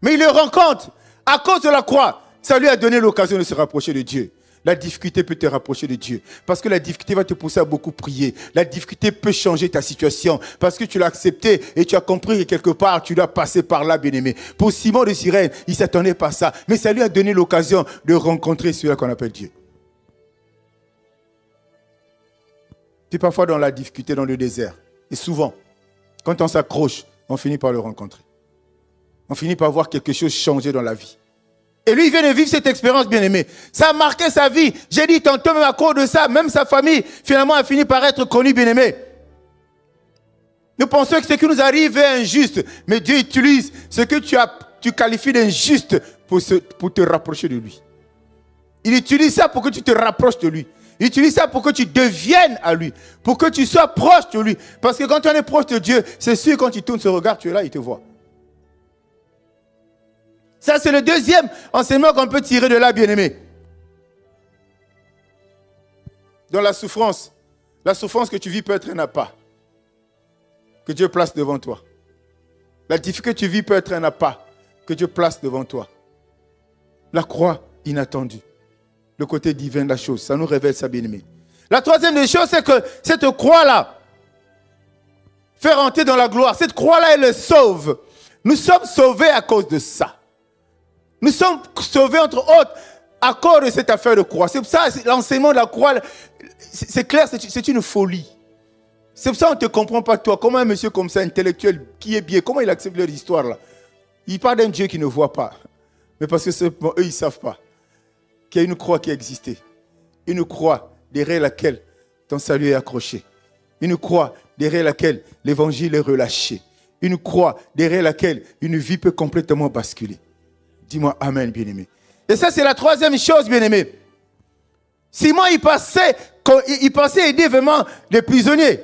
Mais il le rencontre. À cause de la croix, ça lui a donné l'occasion de se rapprocher de Dieu. La difficulté peut te rapprocher de Dieu. Parce que la difficulté va te pousser à beaucoup prier. La difficulté peut changer ta situation. Parce que tu l'as accepté et tu as compris que quelque part, tu dois passer par là, bien-aimé. Pour Simon de Cyrène, il ne s'attendait pas à ça. Mais ça lui a donné l'occasion de rencontrer celui qu'on appelle Dieu. Tu es parfois dans la difficulté, dans le désert. Et souvent, quand on s'accroche, on finit par le rencontrer. On finit par voir quelque chose changer dans la vie. Et lui, il vient de vivre cette expérience, bien-aimée. Ça a marqué sa vie. J'ai dit tantôt, même à cause de ça, même sa famille, finalement, a fini par être connue, bien-aimée. Nous pensons que ce qui nous arrive est injuste. Mais Dieu utilise ce que tu qualifies d'injuste pour te rapprocher de lui. Il utilise ça pour que tu te rapproches de lui. Il utilise ça pour que tu deviennes à lui. Pour que tu sois proche de lui. Parce que quand on est proche de Dieu, c'est sûr, quand il tourne ce regard, tu es là, il te voit. Ça, c'est le deuxième enseignement qu'on peut tirer de là, bien-aimé. Dans la souffrance que tu vis peut être un appât que Dieu place devant toi. La difficulté que tu vis peut être un appât que Dieu place devant toi. La croix inattendue. Le côté divin de la chose, ça nous révèle ça, bien-aimé. La troisième des choses, c'est que cette croix-là fait rentrer dans la gloire. Cette croix-là, elle le sauve. Nous sommes sauvés à cause de ça. Nous sommes sauvés, entre autres, à cause de cette affaire de croix. C'est pour ça, l'enseignement de la croix, c'est clair, c'est une folie. C'est pour ça qu'on ne te comprend pas, toi. Comment un monsieur comme ça, intellectuel, qui est bien, comment il accepte leur histoire, là? Il parle d'un Dieu qui ne voit pas. Mais parce que eux, ils ne savent pas qu'il y a une croix qui a existé. Une croix derrière laquelle ton salut est accroché. Une croix derrière laquelle l'évangile est relâché. Une croix derrière laquelle une vie peut complètement basculer. Dis-moi amen, bien-aimé. Et ça, c'est la troisième chose, bien-aimé. Simon, il pensait aider vraiment les prisonniers.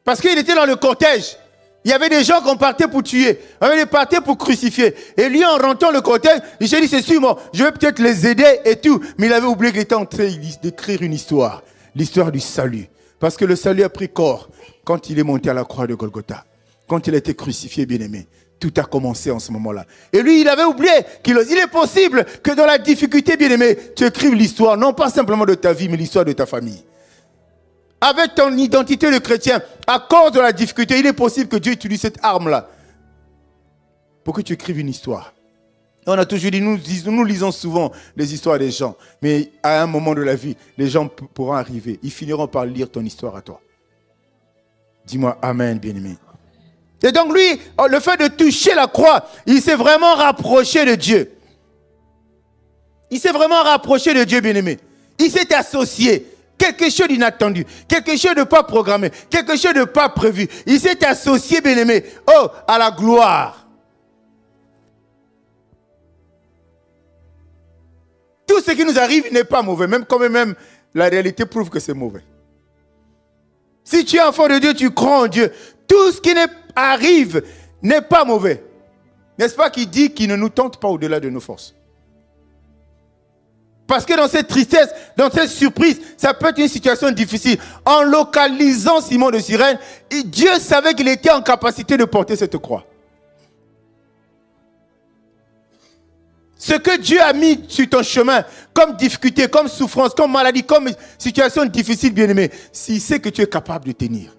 Parce qu'il était dans le cortège. Il y avait des gens qu'on partait pour tuer. On les partait pour crucifier. Et lui, en rentrant le cortège, il s'est dit, c'est sûr, moi, je vais peut-être les aider et tout. Mais il avait oublié qu'il était en train d'écrire une histoire. L'histoire du salut. Parce que le salut a pris corps quand il est monté à la croix de Golgotha. Quand il a été crucifié, bien-aimé. Tout a commencé en ce moment-là. Et lui, il avait oublié qu'il est possible que dans la difficulté, bien-aimé, tu écrives l'histoire, non pas simplement de ta vie, mais l'histoire de ta famille. Avec ton identité de chrétien, à cause de la difficulté, il est possible que Dieu utilise cette arme-là pour que tu écrives une histoire. On a toujours dit, nous lisons souvent les histoires des gens, mais à un moment de la vie, les gens pourront arriver. Ils finiront par lire ton histoire à toi. Dis-moi amen, bien-aimé. Et donc lui, le fait de toucher la croix, il s'est vraiment rapproché de Dieu. Il s'est vraiment rapproché de Dieu, bien-aimé. Il s'est associé. Quelque chose d'inattendu, quelque chose de pas programmé, quelque chose de pas prévu. Il s'est associé, bien-aimé, à la gloire. Tout ce qui nous arrive n'est pas mauvais, même quand même la réalité prouve que c'est mauvais. Si tu es enfant de Dieu, tu crois en Dieu. Tout ce qui arrive n'est pas mauvais. N'est-ce pas qu'il dit qu'il ne nous tente pas au-delà de nos forces? Parce que dans cette tristesse, dans cette surprise, ça peut être une situation difficile. En localisant Simon de Cyrène, Dieu savait qu'il était en capacité de porter cette croix. Ce que Dieu a mis sur ton chemin, comme difficulté, comme souffrance, comme maladie, comme situation difficile, bien-aimé, il sait que tu es capable de tenir.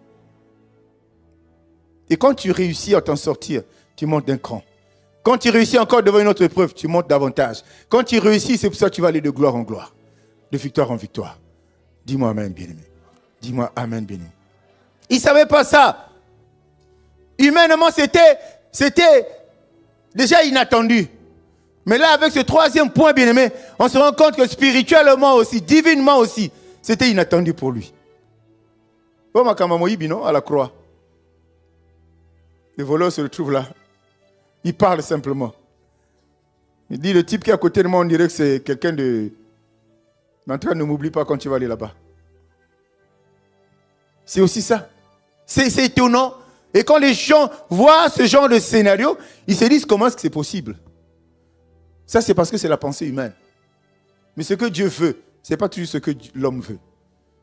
Et quand tu réussis à t'en sortir, tu montes d'un cran. Quand tu réussis encore devant une autre épreuve, tu montes davantage. Quand tu réussis, c'est pour ça que tu vas aller de gloire en gloire, de victoire en victoire. Dis-moi amen, bien-aimé. Dis-moi amen, bien-aimé. Il ne savait pas ça. Humainement, c'était déjà inattendu. Mais là, avec ce troisième point, bien-aimé, on se rend compte que spirituellement aussi, divinement aussi, c'était inattendu pour lui. À la croix. Le voleur se retrouve là. Il parle simplement. Il dit, le type qui est à côté de moi, on dirait que c'est quelqu'un de... Mais en tout cas, ne m'oublie pas quand tu vas aller là-bas. C'est aussi ça. C'est étonnant. Et quand les gens voient ce genre de scénario, ils se disent comment est-ce que c'est possible. Ça, c'est parce que c'est la pensée humaine. Mais ce que Dieu veut, ce n'est pas toujours ce que l'homme veut.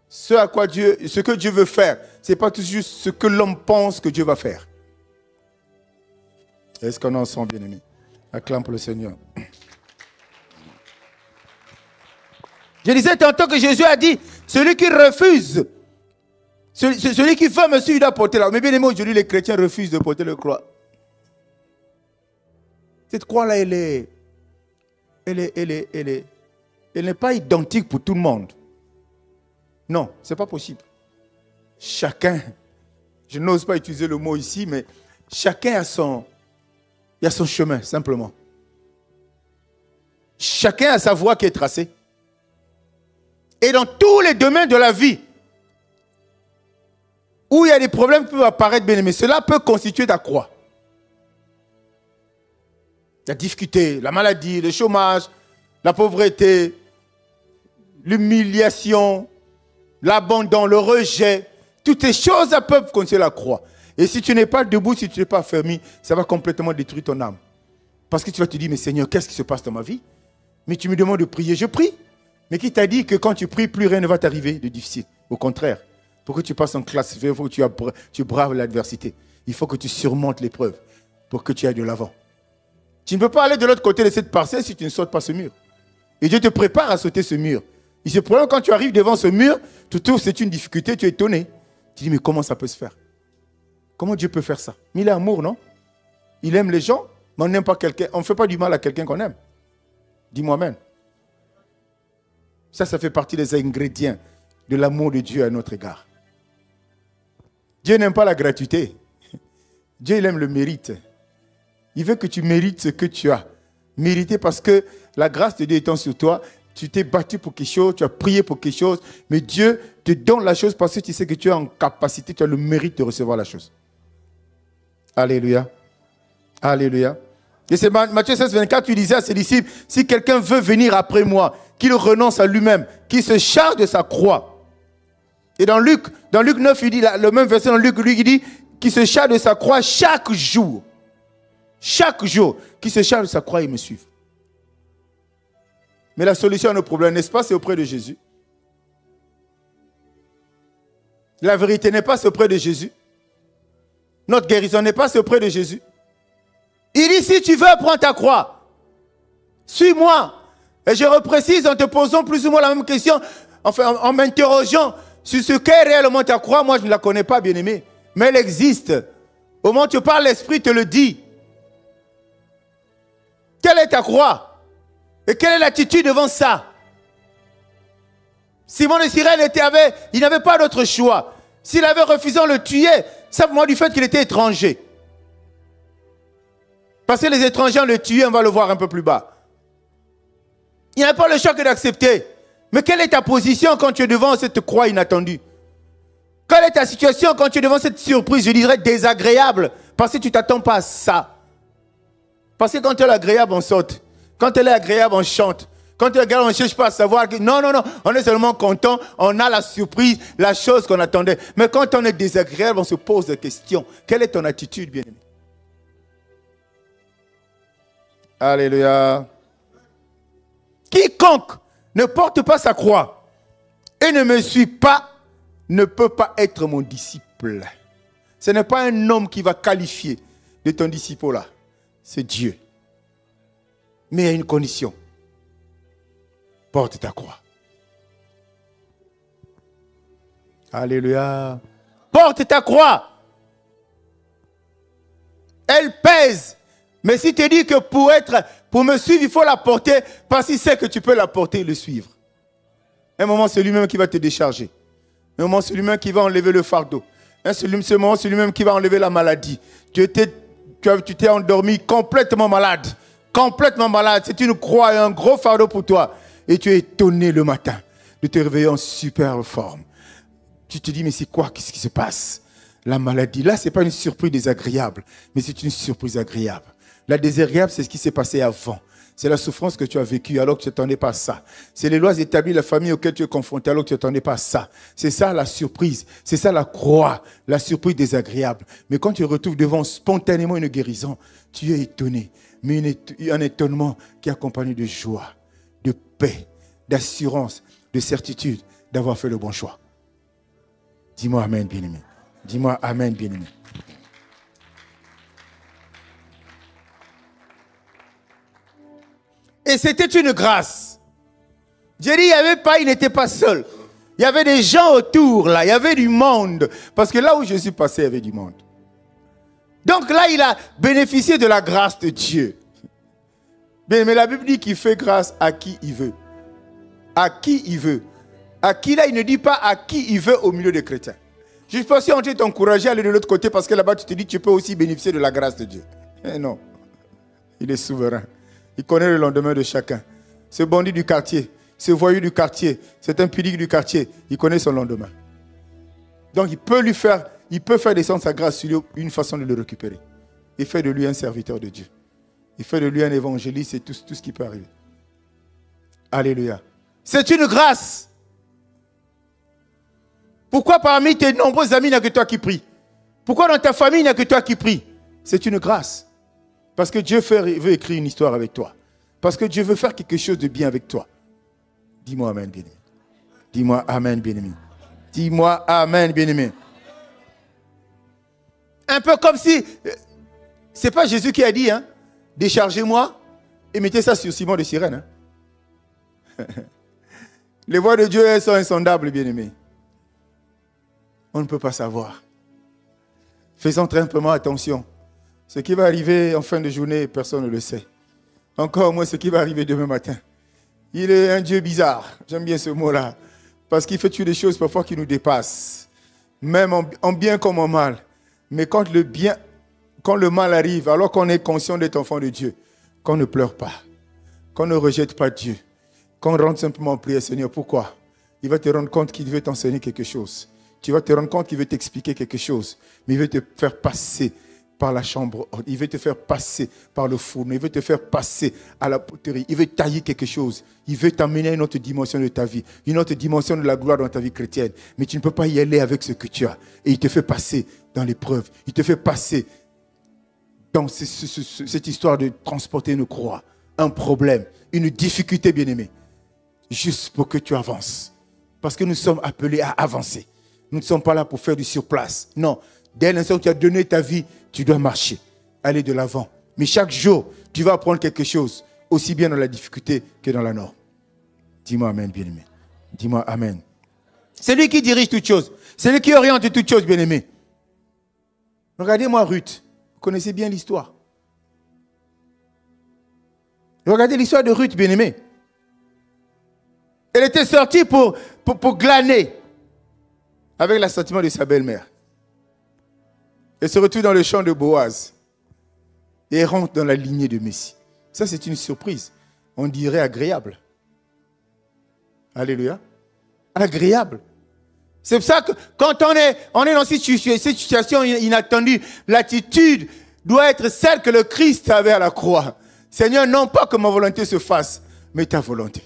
Ce que Dieu veut faire, ce n'est pas toujours ce que l'homme pense que Dieu va faire. Est-ce qu'on en sent, bien-aimé? Acclame pour le Seigneur. Je disais tantôt que Jésus a dit, celui qui refuse, celui qui veut me suivre doit porter la croix. Mais bien aimé, aujourd'hui, les chrétiens refusent de porter la croix. Cette croix-là, elle n'est pas identique pour tout le monde. Non, ce n'est pas possible. Chacun, je n'ose pas utiliser le mot ici, mais chacun a son chemin, simplement. Chacun a sa voie qui est tracée. Et dans tous les domaines de la vie, où il y a des problèmes qui peuvent apparaître, bien aimé, cela peut constituer ta croix. La difficulté, la maladie, le chômage, la pauvreté, l'humiliation, l'abandon, le rejet, toutes ces choses peuvent constituer la croix. Et si tu n'es pas debout, si tu n'es pas fermé, ça va complètement détruire ton âme. Parce que tu vas te dire, mais Seigneur, qu'est-ce qui se passe dans ma vie? Mais tu me demandes de prier, je prie. Mais qui t'a dit que quand tu pries, plus rien ne va t'arriver de difficile? Au contraire, pour que tu passes en classe, il faut que tu braves l'adversité. Il faut que tu surmontes l'épreuve pour que tu ailles de l'avant. Tu ne peux pas aller de l'autre côté de cette parcelle si tu ne sautes pas ce mur. Et Dieu te prépare à sauter ce mur. Et c'est problème quand tu arrives devant ce mur, tu trouves que c'est une difficulté, tu es étonné. Tu dis, mais comment ça peut se faire? Comment Dieu peut faire ça? Mais il est amour, non? Il aime les gens, mais on n'aime pas quelqu'un. On ne fait pas du mal à quelqu'un qu'on aime. Dis-moi amen. Ça fait partie des ingrédients de l'amour de Dieu à notre égard. Dieu n'aime pas la gratuité. Dieu, il aime le mérite. Il veut que tu mérites ce que tu as. Mérité parce que la grâce de Dieu étant sur toi, tu t'es battu pour quelque chose, tu as prié pour quelque chose, mais Dieu te donne la chose parce que tu sais que tu es en capacité, tu as le mérite de recevoir la chose. Alléluia. Alléluia. Et c'est Matthieu 16, 24, tu disais à ses disciples, si quelqu'un veut venir après moi, qu'il renonce à lui-même, qu'il se charge de sa croix. Et dans Luc 9, il dit, le même verset dans Luc, il dit, qu'il se charge de sa croix chaque jour. Chaque jour, qu'il se charge de sa croix et me suive. Mais la solution à nos problèmes, n'est-ce pas, c'est auprès de Jésus. La vérité n'est pas, c'est auprès de Jésus. Notre guérison n'est pas, c'est auprès de Jésus. Il dit, si tu veux prendre ta croix, suis-moi. Et je reprécise en te posant plus ou moins la même question, enfin en m'interrogeant sur ce qu'est réellement ta croix. Moi, je ne la connais pas, bien-aimé, mais elle existe. Au moment où tu parles, l'Esprit te le dit. Quelle est ta croix? Et quelle est l'attitude devant ça? Simon de Cyrène il n'avait pas d'autre choix. S'il avait refusé, on le tuait, simplement du fait qu'il était étranger. Parce que les étrangers, on le tuait, on va le voir un peu plus bas. Il n'a pas le choix que d'accepter. Mais quelle est ta position quand tu es devant cette croix inattendue? Quelle est ta situation quand tu es devant cette surprise, je dirais désagréable, parce que tu ne t'attends pas à ça? Parce que quand elle est agréable, on saute. Quand elle est agréable, on chante. Quand elle est agréable, on ne cherche pas à savoir que... Non, on est seulement content, on a la surprise, la chose qu'on attendait. Mais quand on est désagréable, on se pose des questions. Quelle est ton attitude, bien-aimé? Alléluia. Quiconque ne porte pas sa croix et ne me suit pas, ne peut pas être mon disciple. Ce n'est pas un homme qui va qualifier de ton disciple là. C'est Dieu. Mais il y a une condition. Porte ta croix. Alléluia. Porte ta croix. Elle pèse. Mais si tu dis que pour me suivre, il faut la porter, parce qu'il sait que tu peux la porter et le suivre. Un moment, c'est lui-même qui va te décharger. Un moment, c'est lui-même qui va enlever le fardeau. Un moment, c'est lui-même qui va enlever la maladie. Tu t'es endormi complètement malade. Complètement malade. C'est une croix et un gros fardeau pour toi. Et tu es étonné le matin de te réveiller en super forme. Tu te dis, mais c'est quoi? Qu'est-ce qui se passe? la maladie. Là, ce n'est pas une surprise désagréable, mais c'est une surprise agréable. La désagréable, c'est ce qui s'est passé avant. C'est la souffrance que tu as vécue alors que tu n'attendais pas à ça. C'est les lois établies, la famille auquel tu es confronté alors que tu n'attendais pas à ça. C'est ça la surprise. C'est ça la croix, la surprise désagréable. Mais quand tu retrouves devant spontanément une guérison, tu es étonné. Mais un étonnement qui est accompagné de joie, de paix, d'assurance, de certitude d'avoir fait le bon choix. Dis-moi Amen, bien-aimé. Dis-moi Amen, bien-aimé. Et c'était une grâce. J'ai dit, il n'était pas seul. Il y avait des gens autour, là. Il y avait du monde. Parce que là où je suis passé, il y avait du monde. Donc là, il a bénéficié de la grâce de Dieu. Mais la Bible dit qu'il fait grâce à qui il veut. À qui il veut. À qui là, il ne dit pas à qui il veut au milieu des chrétiens. Je ne suis pas si on t'encourager à aller de l'autre côté parce que là-bas, tu te dis que tu peux aussi bénéficier de la grâce de Dieu. Eh non. Il est souverain. Il connaît le lendemain de chacun. Ce bandit du quartier, ce voyou du quartier, cet impudique du quartier, il connaît son lendemain. Donc il peut faire descendre sa grâce sur lui, une façon de le récupérer. Il fait de lui un serviteur de Dieu. Il fait de lui un évangéliste et tout ce qui peut arriver. Alléluia. C'est une grâce. Pourquoi parmi tes nombreux amis, il n'y a que toi qui prie? Pourquoi dans ta famille, il n'y a que toi qui prie? C'est une grâce. Parce que Dieu veut écrire une histoire avec toi. Parce que Dieu veut faire quelque chose de bien avec toi. Dis-moi Amen, bien-aimé. Dis-moi Amen, bien-aimé. Dis-moi Amen, bien-aimé. Un peu comme si... C'est pas Jésus qui a dit, hein, déchargez-moi et mettez ça sur Simon de Cyrène. Hein. Les voies de Dieu, elles sont insondables, bien-aimés. On ne peut pas savoir. Faisons très simplement attention. Ce qui va arriver en fin de journée, personne ne le sait. Encore moins ce qui va arriver demain matin. Il est un Dieu bizarre. J'aime bien ce mot-là. Parce qu'il fait des choses parfois qui nous dépassent. Même en bien comme en mal. Mais quand le mal arrive, alors qu'on est conscient d'être enfant de Dieu, qu'on ne pleure pas, qu'on ne rejette pas Dieu, qu'on rentre simplement en prière, Seigneur, pourquoi? Il va te rendre compte qu'il veut t'enseigner quelque chose. Tu vas te rendre compte qu'il veut t'expliquer quelque chose. Mais il veut te faire passer par la chambre, il veut te faire passer par le fourneau, il veut te faire passer à la poterie, il veut tailler quelque chose, il veut t'amener à une autre dimension de ta vie, une autre dimension de la gloire dans ta vie chrétienne. Mais tu ne peux pas y aller avec ce que tu as. Et il te fait passer dans l'épreuve, il te fait passer dans cette histoire de transporter une croix, un problème, une difficulté, bien-aimée, juste pour que tu avances. Parce que nous sommes appelés à avancer. Nous ne sommes pas là pour faire du surplace. Non, dès l'instant où tu as donné ta vie, tu dois marcher, aller de l'avant. Mais chaque jour, tu vas apprendre quelque chose, aussi bien dans la difficulté que dans la norme. Dis-moi Amen, bien-aimé. Dis-moi Amen. C'est lui qui dirige toutes choses. C'est lui qui oriente toutes choses, bien-aimé. Regardez-moi Ruth. Vous connaissez bien l'histoire. Regardez l'histoire de Ruth, bien-aimé. Elle était sortie pour glaner avec l'assentiment de sa belle-mère. Elle se retrouve dans le champ de Boaz. Et elle rentre dans la lignée de Messie. Ça, c'est une surprise. On dirait agréable. Alléluia. Agréable. C'est pour ça que quand on est dans cette situation inattendue, l'attitude doit être celle que le Christ avait à la croix. Seigneur, non pas que ma volonté se fasse, mais ta volonté.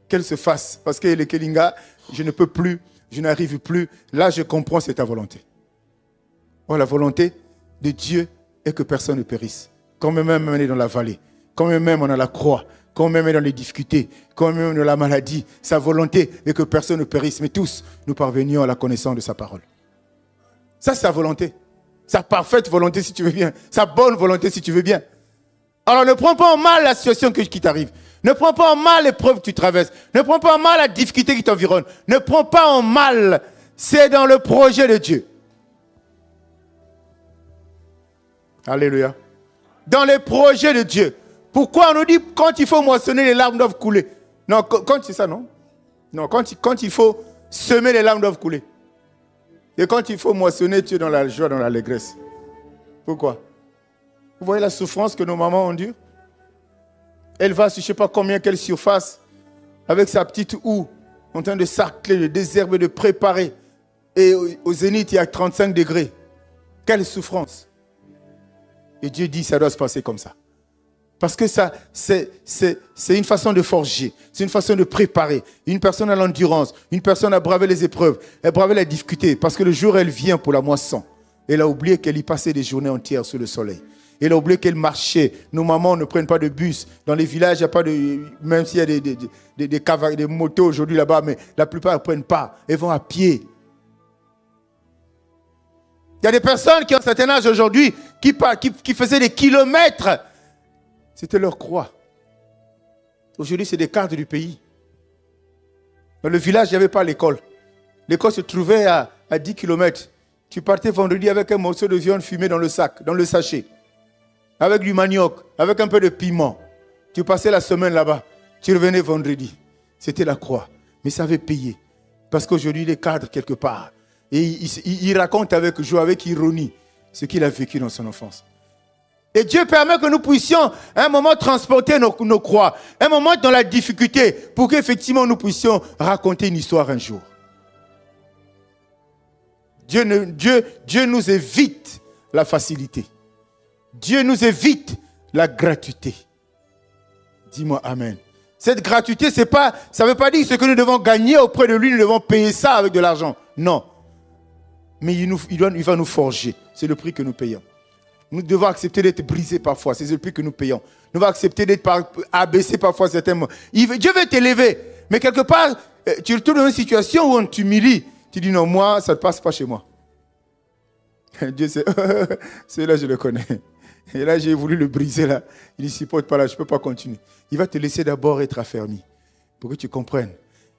Qu'elle se fasse. Parce que le Kelinga, je ne peux plus, je n'arrive plus. Là, je comprends, c'est ta volonté. Oh, la volonté de Dieu est que personne ne périsse. Quand même on est dans la vallée, quand même on a la croix, quand même on est dans les difficultés, quand même on est dans la maladie, sa volonté est que personne ne périsse, mais tous nous parvenions à la connaissance de sa parole. Ça, c'est sa volonté. Sa parfaite volonté, si tu veux bien. Sa bonne volonté, si tu veux bien. Alors ne prends pas en mal la situation qui t'arrive. Ne prends pas en mal l'épreuve que tu traverses. Ne prends pas en mal la difficulté qui t'environne. Ne prends pas en mal. C'est dans le projet de Dieu. Alléluia. Dans les projets de Dieu. Pourquoi on nous dit quand il faut moissonner, les larmes doivent couler? Non, quand c'est ça, non? Non, quand il faut semer, les larmes doivent couler. Et quand il faut moissonner, tu es dans la joie, dans l'allégresse. Pourquoi? Vous voyez la souffrance que nos mamans endurent? Elle va sur je ne sais pas combien, quelle surface, avec sa petite houe, en train de sarcler, de désherber, de préparer Et au zénith, il y a 35 degrés. Quelle souffrance. Et Dieu dit, ça doit se passer comme ça. Parce que ça, c'est une façon de forger, c'est une façon de préparer. Une personne à l'endurance, une personne à braver les épreuves, à braver les difficultés. Parce que le jour où elle vient pour la moisson, elle a oublié qu'elle y passait des journées entières sous le soleil. Elle a oublié qu'elle marchait. Nos mamans ne prennent pas de bus. Dans les villages, il n'y a pas de... Même s'il y a des motos aujourd'hui là-bas, mais la plupart ne prennent pas. Elles vont à pied. Il y a des personnes qui ont un certain âge aujourd'hui qui faisaient des kilomètres. C'était leur croix. Aujourd'hui, c'est des cartes du pays. Dans le village, il n'y avait pas l'école. L'école se trouvait à 10 km. Tu partais vendredi avec un morceau de viande fumée dans le sac, dans le sachet. Avec du manioc, avec un peu de piment. Tu passais la semaine là-bas. Tu revenais vendredi. C'était la croix. Mais ça avait payé. Parce qu'aujourd'hui, il est cadre quelque part. Et il raconte avec joie, avec ironie, ce qu'il a vécu dans son enfance. Et Dieu permet que nous puissions un moment transporter nos croix, un moment dans la difficulté, pour qu'effectivement nous puissions raconter une histoire un jour. Dieu nous évite la facilité. Dieu nous évite la gratuité. Dis-moi Amen. Cette gratuité, ça ne veut pas dire ce que nous devons gagner auprès de lui, nous devons payer ça avec de l'argent. Non. Mais il va nous forger. C'est le prix que nous payons. Nous devons accepter d'être brisés parfois. C'est le prix que nous payons. Nous devons accepter d'être abaissés parfois certains moments. Dieu veut t'élever. Mais quelque part, tu retournes dans une situation où on t'humilie. Tu dis non, moi, ça ne passe pas chez moi. Dieu sait, celui-là, je le connais. Et là, j'ai voulu le briser là. Il ne supporte pas là, je ne peux pas continuer. Il va te laisser d'abord être affermi. Pour que tu comprennes.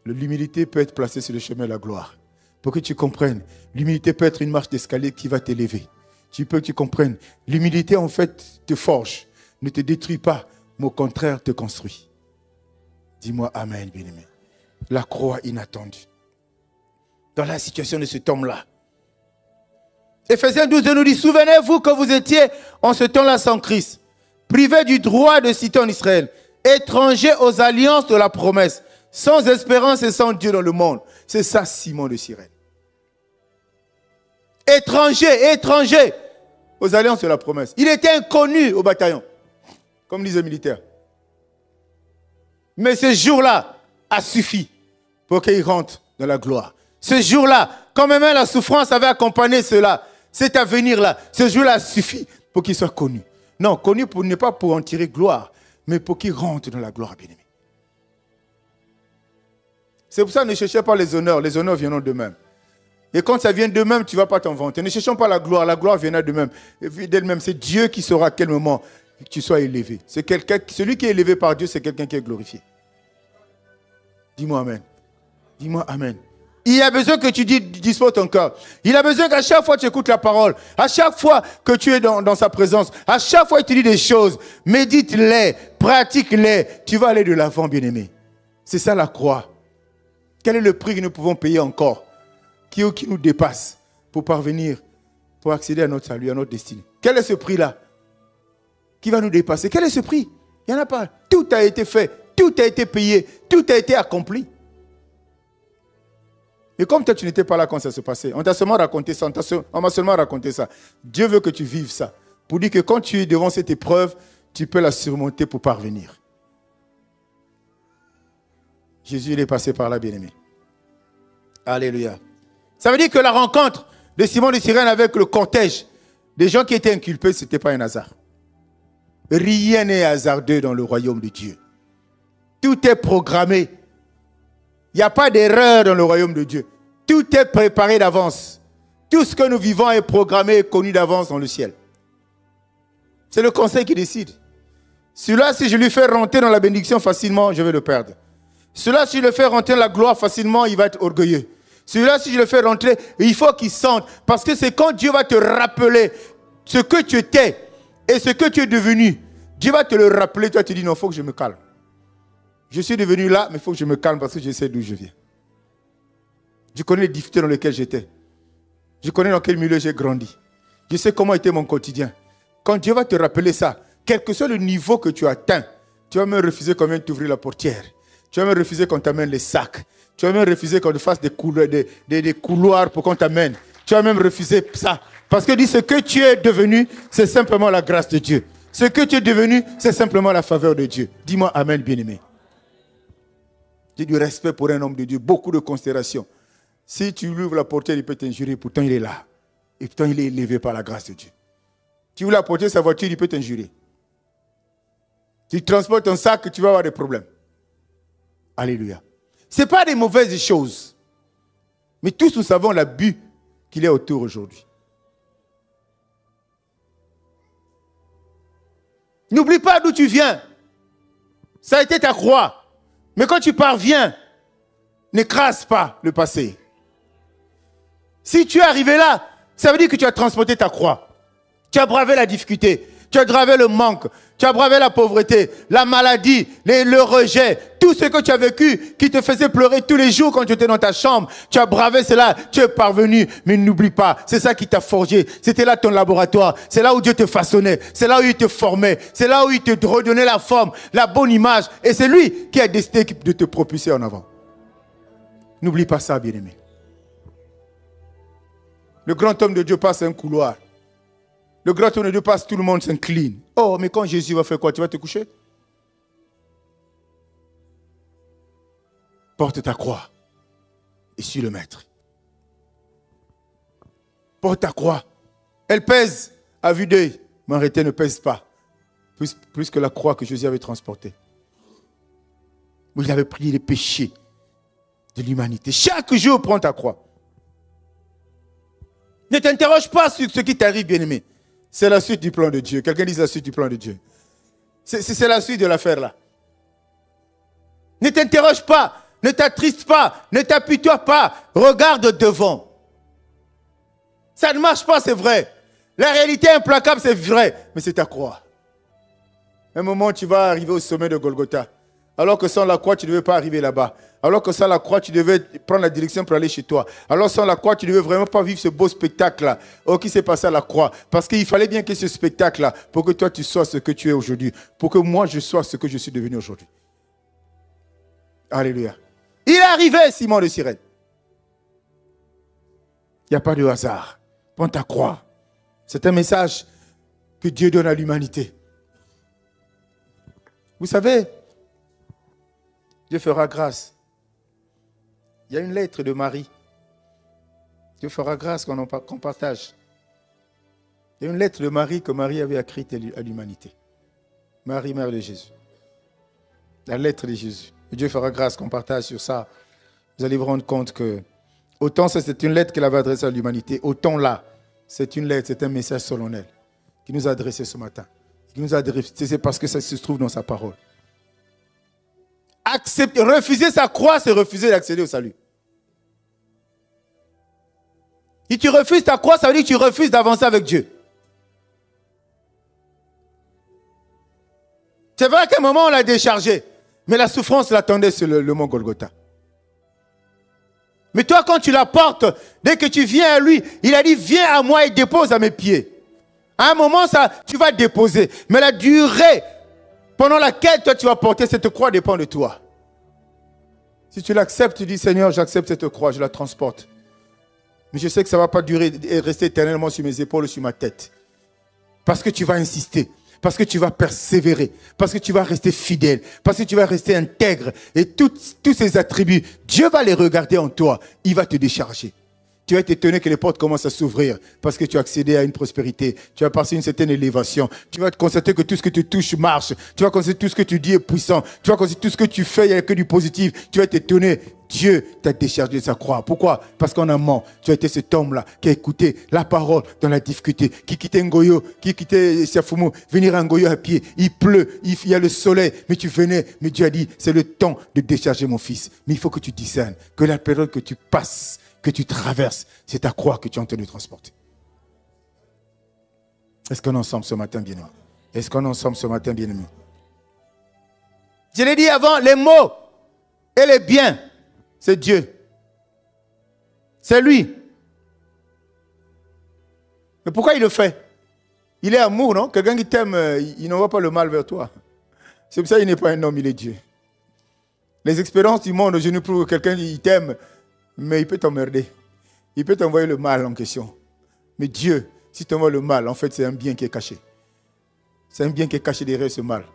L'humilité peut être placée sur le chemin de la gloire. Pour que tu comprennes. L'humilité peut être une marche d'escalier qui va t'élever. Tu comprennes. L'humilité, en fait, te forge. Ne te détruit pas, mais au contraire, te construit. Dis-moi Amen, bien-aimé. La croix inattendue. Dans la situation de cet homme-là. Éphésiens 12 nous dit, souvenez-vous que vous étiez en ce temps-là sans Christ, privés du droit de citer en Israël, étrangers aux alliances de la promesse, sans espérance et sans Dieu dans le monde. C'est ça, Simon de Cyrène. Étranger aux alliances de la promesse. Il était inconnu au bataillon, comme disent les militaires. Mais ce jour-là a suffi pour qu'il rentre dans la gloire. Ce jour-là, quand même la souffrance avait accompagné cela, cet avenir-là, ce jour-là a suffi pour qu'il soit connu. Non, connu n'est pas pour en tirer gloire, mais pour qu'il rentre dans la gloire, bien-aimé. C'est pour ça que ne cherchez pas les honneurs viendront d'eux-mêmes. Et quand ça vient d'eux-mêmes, tu ne vas pas t'en vanter. Ne cherchons pas la gloire viendra d'eux-mêmes. C'est Dieu qui saura à quel moment tu sois élevé. Celui qui est élevé par Dieu, c'est quelqu'un qui est glorifié. Dis-moi Amen. Dis-moi Amen. Il y a besoin que tu disposes ton cœur. Il a besoin qu'à chaque fois tu écoutes la parole, à chaque fois que tu es dans sa présence, à chaque fois qu'il te dit des choses, médite-les, pratique-les, tu vas aller de l'avant, bien-aimé. C'est ça la croix. Quel est le prix que nous pouvons payer encore, qui nous dépasse pour parvenir, pour accéder à notre salut, à notre destinée? Quel est ce prix-là qui va nous dépasser? Quel est ce prix? Il n'y en a pas. Tout a été fait, tout a été payé, tout a été accompli. Et comme toi, tu n'étais pas là quand ça se passait, on t'a seulement raconté ça, on m'a seulement raconté ça. Dieu veut que tu vives ça. Pour dire que quand tu es devant cette épreuve, tu peux la surmonter pour parvenir. Jésus, il est passé par là, bien-aimé. Alléluia. Ça veut dire que la rencontre de Simon de Cyrène avec le cortège des gens qui étaient inculpés, ce n'était pas un hasard. Rien n'est hasardeux dans le royaume de Dieu. Tout est programmé. Il n'y a pas d'erreur dans le royaume de Dieu. Tout est préparé d'avance. Tout ce que nous vivons est programmé et connu d'avance dans le ciel. C'est le conseil qui décide. Celui-là, si je lui fais rentrer dans la bénédiction facilement, je vais le perdre. Celui-là, si je le fais rentrer dans la gloire facilement, il va être orgueilleux. Celui-là, si je le fais rentrer, il faut qu'il sente. Parce que c'est quand Dieu va te rappeler ce que tu étais et ce que tu es devenu. Dieu va te le rappeler. Toi, tu dis non, il faut que je me calme. Je suis devenu là, mais il faut que je me calme parce que je sais d'où je viens. Je connais les difficultés dans lesquelles j'étais. Je connais dans quel milieu j'ai grandi. Je sais comment était mon quotidien. Quand Dieu va te rappeler ça, quel que soit le niveau que tu as atteint, tu vas me refuser qu'on vienne t'ouvrir la portière. Tu vas me refuser qu'on t'amène les sacs. Tu as même refusé qu'on te fasse des couloirs pour qu'on t'amène. Tu as même refusé ça. Parce que dis, ce que tu es devenu, c'est simplement la grâce de Dieu. Ce que tu es devenu, c'est simplement la faveur de Dieu. Dis-moi amen, bien-aimé. J'ai du respect pour un homme de Dieu, beaucoup de considération. Si tu lui ouvres la portière, il peut t'injurer, pourtant il est là. Et pourtant il est élevé par la grâce de Dieu. Tu ouvres la portière de sa voiture, il peut t'injurer. Tu transportes ton sac, tu vas avoir des problèmes. Alléluia. Ce n'est pas des mauvaises choses. Mais tous nous savons l'abus qu'il y a autour aujourd'hui. N'oublie pas d'où tu viens. Ça a été ta croix. Mais quand tu parviens, n'écrase pas le passé. Si tu es arrivé là, ça veut dire que tu as transporté ta croix. Tu as bravé la difficulté. Tu as bravé le manque. Tu as bravé la pauvreté, la maladie, le rejet. Tout ce que tu as vécu qui te faisait pleurer tous les jours quand tu étais dans ta chambre. Tu as bravé cela. Tu es parvenu. Mais n'oublie pas, c'est ça qui t'a forgé. C'était là ton laboratoire. C'est là où Dieu te façonnait. C'est là où il te formait. C'est là où il te redonnait la forme, la bonne image. Et c'est lui qui a décidé de te propulser en avant. N'oublie pas ça, bien-aimé. Le grand homme de Dieu passe un couloir. Le grand homme de Dieu passe, tout le monde s'incline. Oh, mais quand Jésus va faire quoi? Tu vas te coucher? Porte ta croix et suis le maître. Porte ta croix. Elle pèse à vue d'œil, mais en réalité, elle ne pèse pas. Plus que la croix que Jésus avait transportée. Où il avait pris les péchés de l'humanité. Chaque jour, prends ta croix. Ne t'interroge pas sur ce qui t'arrive, bien-aimé. C'est la suite du plan de Dieu. Quelqu'un dit la suite du plan de Dieu. C'est la suite de l'affaire là. Ne t'interroge pas, ne t'attriste pas, ne t'apitoie pas. Regarde devant. Ça ne marche pas, c'est vrai. La réalité implacable, c'est vrai. Mais c'est ta croix. Un moment, tu vas arriver au sommet de Golgotha. Alors que sans la croix, tu ne devais pas arriver là-bas. Alors que sans la croix, tu devais prendre la direction pour aller chez toi. Alors sans la croix, tu ne devais vraiment pas vivre ce beau spectacle-là. Oh, qui s'est passé à la croix? Parce qu'il fallait bien qu'il y ait ce spectacle-là pour que toi, tu sois ce que tu es aujourd'hui. Pour que moi, je sois ce que je suis devenu aujourd'hui. Alléluia. Il est arrivé, Simon de Cyrène. Il n'y a pas de hasard. Prends ta croix. C'est un message que Dieu donne à l'humanité. Vous savez, Dieu fera grâce. Il y a une lettre de Marie. Dieu fera grâce qu'on partage. Il y a une lettre de Marie que Marie avait écrite à l'humanité. Marie, mère de Jésus. La lettre de Jésus. Et Dieu fera grâce qu'on partage sur ça. Vous allez vous rendre compte que autant ça, c'est une lettre qu'elle avait adressée à l'humanité, autant là, c'est une lettre, c'est un message solennel qui nous a adressé ce matin. Qui nous a adressé, c'est parce que ça se trouve dans sa parole. Refuser sa croix, c'est refuser d'accéder au salut. Si tu refuses ta croix, ça veut dire que tu refuses d'avancer avec Dieu. C'est vrai qu'à un moment, on l'a déchargé. Mais la souffrance l'attendait sur le mont Golgotha. Mais toi, quand tu la portes, dès que tu viens à lui, il a dit, viens à moi et dépose à mes pieds. À un moment, ça, tu vas déposer. Mais la durée pendant laquelle toi tu vas porter cette croix dépend de toi. Si tu l'acceptes, tu dis, Seigneur, j'accepte cette croix, je la transporte. Mais je sais que ça ne va pas durer et rester éternellement sur mes épaules, sur ma tête. Parce que tu vas insister. Parce que tu vas persévérer. Parce que tu vas rester fidèle. Parce que tu vas rester intègre. Et tous ces attributs, Dieu va les regarder en toi. Il va te décharger. Tu vas être étonné que les portes commencent à s'ouvrir parce que tu as accédé à une prospérité. Tu as passé une certaine élévation. Tu vas te constater que tout ce que tu touches marche. Tu vas constater que tout ce que tu dis est puissant. Tu vas constater que tout ce que tu fais, il n'y a que du positif. Tu vas être étonné. Dieu t'a déchargé de sa croix. Pourquoi? Parce qu'en amont, tu as été cet homme-là qui a écouté la parole dans la difficulté, qui quittait Ngoyo, qui quittait Siafumu, venir à Ngoyo à pied. Il pleut, il y a le soleil, mais tu venais. Mais Dieu a dit, c'est le temps de décharger mon fils. Mais il faut que tu discernes que la période que tu passes, que tu traverses, c'est ta croix que tu es en train de transporter. Est-ce qu'on est ensemble ce matin, bien-aimé? Est-ce qu'on est ensemble ce matin, bien-aimé? Je l'ai dit avant, les mots et les biens, c'est Dieu. C'est lui. Mais pourquoi il le fait? Il est amour, non? Quelqu'un qui t'aime, il n'envoie pas le mal vers toi. C'est pour ça qu'il n'est pas un homme, il est Dieu. Les expériences du monde, je ne prouve que quelqu'un il t'aime, mais il peut t'emmerder. Il peut t'envoyer le mal en question. Mais Dieu, si tu envoies le mal, en fait, c'est un bien qui est caché. C'est un bien qui est caché derrière ce mal.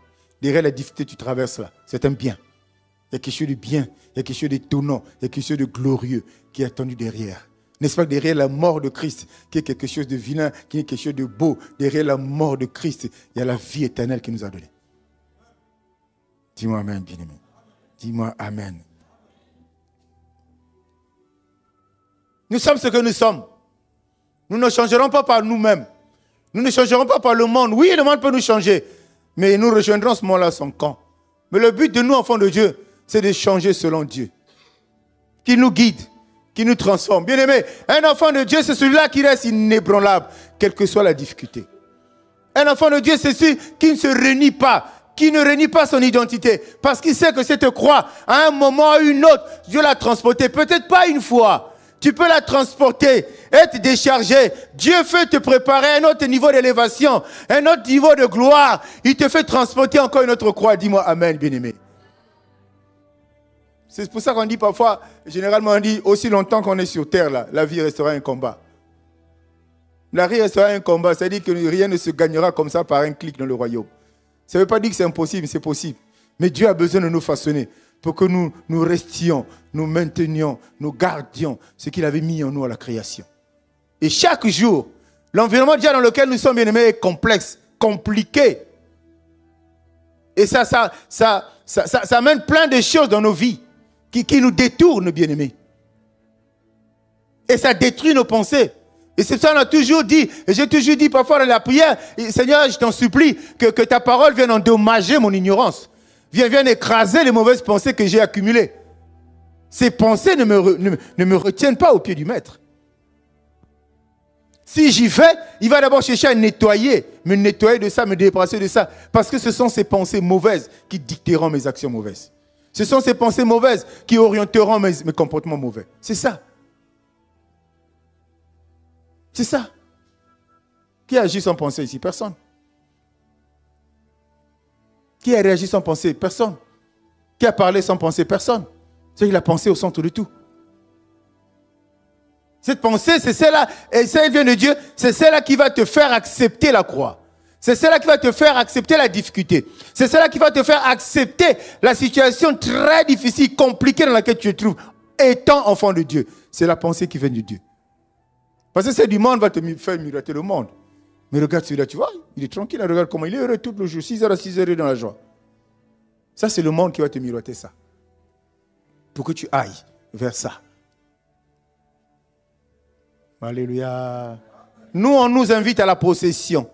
Derrière la difficulté que tu traverses là, c'est un bien. Il y a quelque chose de bien, il y a quelque chose d'étonnant, il y a quelque chose de glorieux qui est attendu derrière. N'est-ce pas que derrière la mort de Christ, qui est quelque chose de vilain, qui est quelque chose de beau, derrière la mort de Christ, il y a la vie éternelle qu'il nous a donnée. Dis-moi amen, bien-aimé. Dis-moi amen. Nous sommes ce que nous sommes. Nous ne changerons pas par nous-mêmes. Nous ne changerons pas par le monde. Oui, le monde peut nous changer. Mais nous rejoindrons ce moment-là son camp. Mais le but de nous, enfants de Dieu, c'est de changer selon Dieu. Qui nous guide, qui nous transforme. Bien-aimé, un enfant de Dieu, c'est celui-là qui reste inébranlable, quelle que soit la difficulté. Un enfant de Dieu, c'est celui qui ne se renie pas, qui ne renie pas son identité. Parce qu'il sait que cette croix, à un moment ou une autre, Dieu l'a transportée. Peut-être pas une fois. Tu peux la transporter, être déchargé. Dieu fait te préparer un autre niveau d'élévation, un autre niveau de gloire. Il te fait transporter encore une autre croix. Dis-moi amen, bien-aimé. C'est pour ça qu'on dit parfois, généralement on dit, aussi longtemps qu'on est sur terre, là, la vie restera un combat. La vie restera un combat, c'est-à-dire que rien ne se gagnera comme ça par un clic dans le royaume. Ça ne veut pas dire que c'est impossible, c'est possible. Mais Dieu a besoin de nous façonner pour que nous restions, nous maintenions, nous gardions ce qu'il avait mis en nous à la création. Et chaque jour, l'environnement déjà dans lequel nous sommes bien-aimés est complexe, compliqué. Et ça amène plein de choses dans nos vies qui nous détournent, bien-aimés. Et ça détruit nos pensées. Et c'est ça qu'on a toujours dit, et j'ai toujours dit parfois dans la prière, Seigneur, je t'en supplie, que ta parole vienne endommager mon ignorance. Viens écraser les mauvaises pensées que j'ai accumulées. Ces pensées ne me retiennent pas au pied du maître. Si j'y vais, il va d'abord chercher à me nettoyer de ça, me débarrasser de ça. Parce que ce sont ces pensées mauvaises qui dicteront mes actions mauvaises. Ce sont ces pensées mauvaises qui orienteront mes comportements mauvais. C'est ça. C'est ça. Qui agit sans penser ici? Personne. Qui a réagi sans penser? Personne. Qui a parlé sans penser? Personne. C'est qu'il a pensé au centre de tout. Cette pensée, c'est celle-là, et ça vient de Dieu, c'est celle-là qui va te faire accepter la croix. C'est celle-là qui va te faire accepter la difficulté. C'est celle-là qui va te faire accepter la situation très difficile, compliquée dans laquelle tu te trouves, étant enfant de Dieu. C'est la pensée qui vient de Dieu. Parce que c'est du monde va te faire miroiter le monde. Mais regarde celui-là, tu vois, il est tranquille, regarde comment il est heureux tout le jour, 6h à 6h dans la joie. Ça, c'est le monde qui va te miroiter ça. Pour que tu ailles vers ça. Alléluia. Nous, on nous invite à la possession,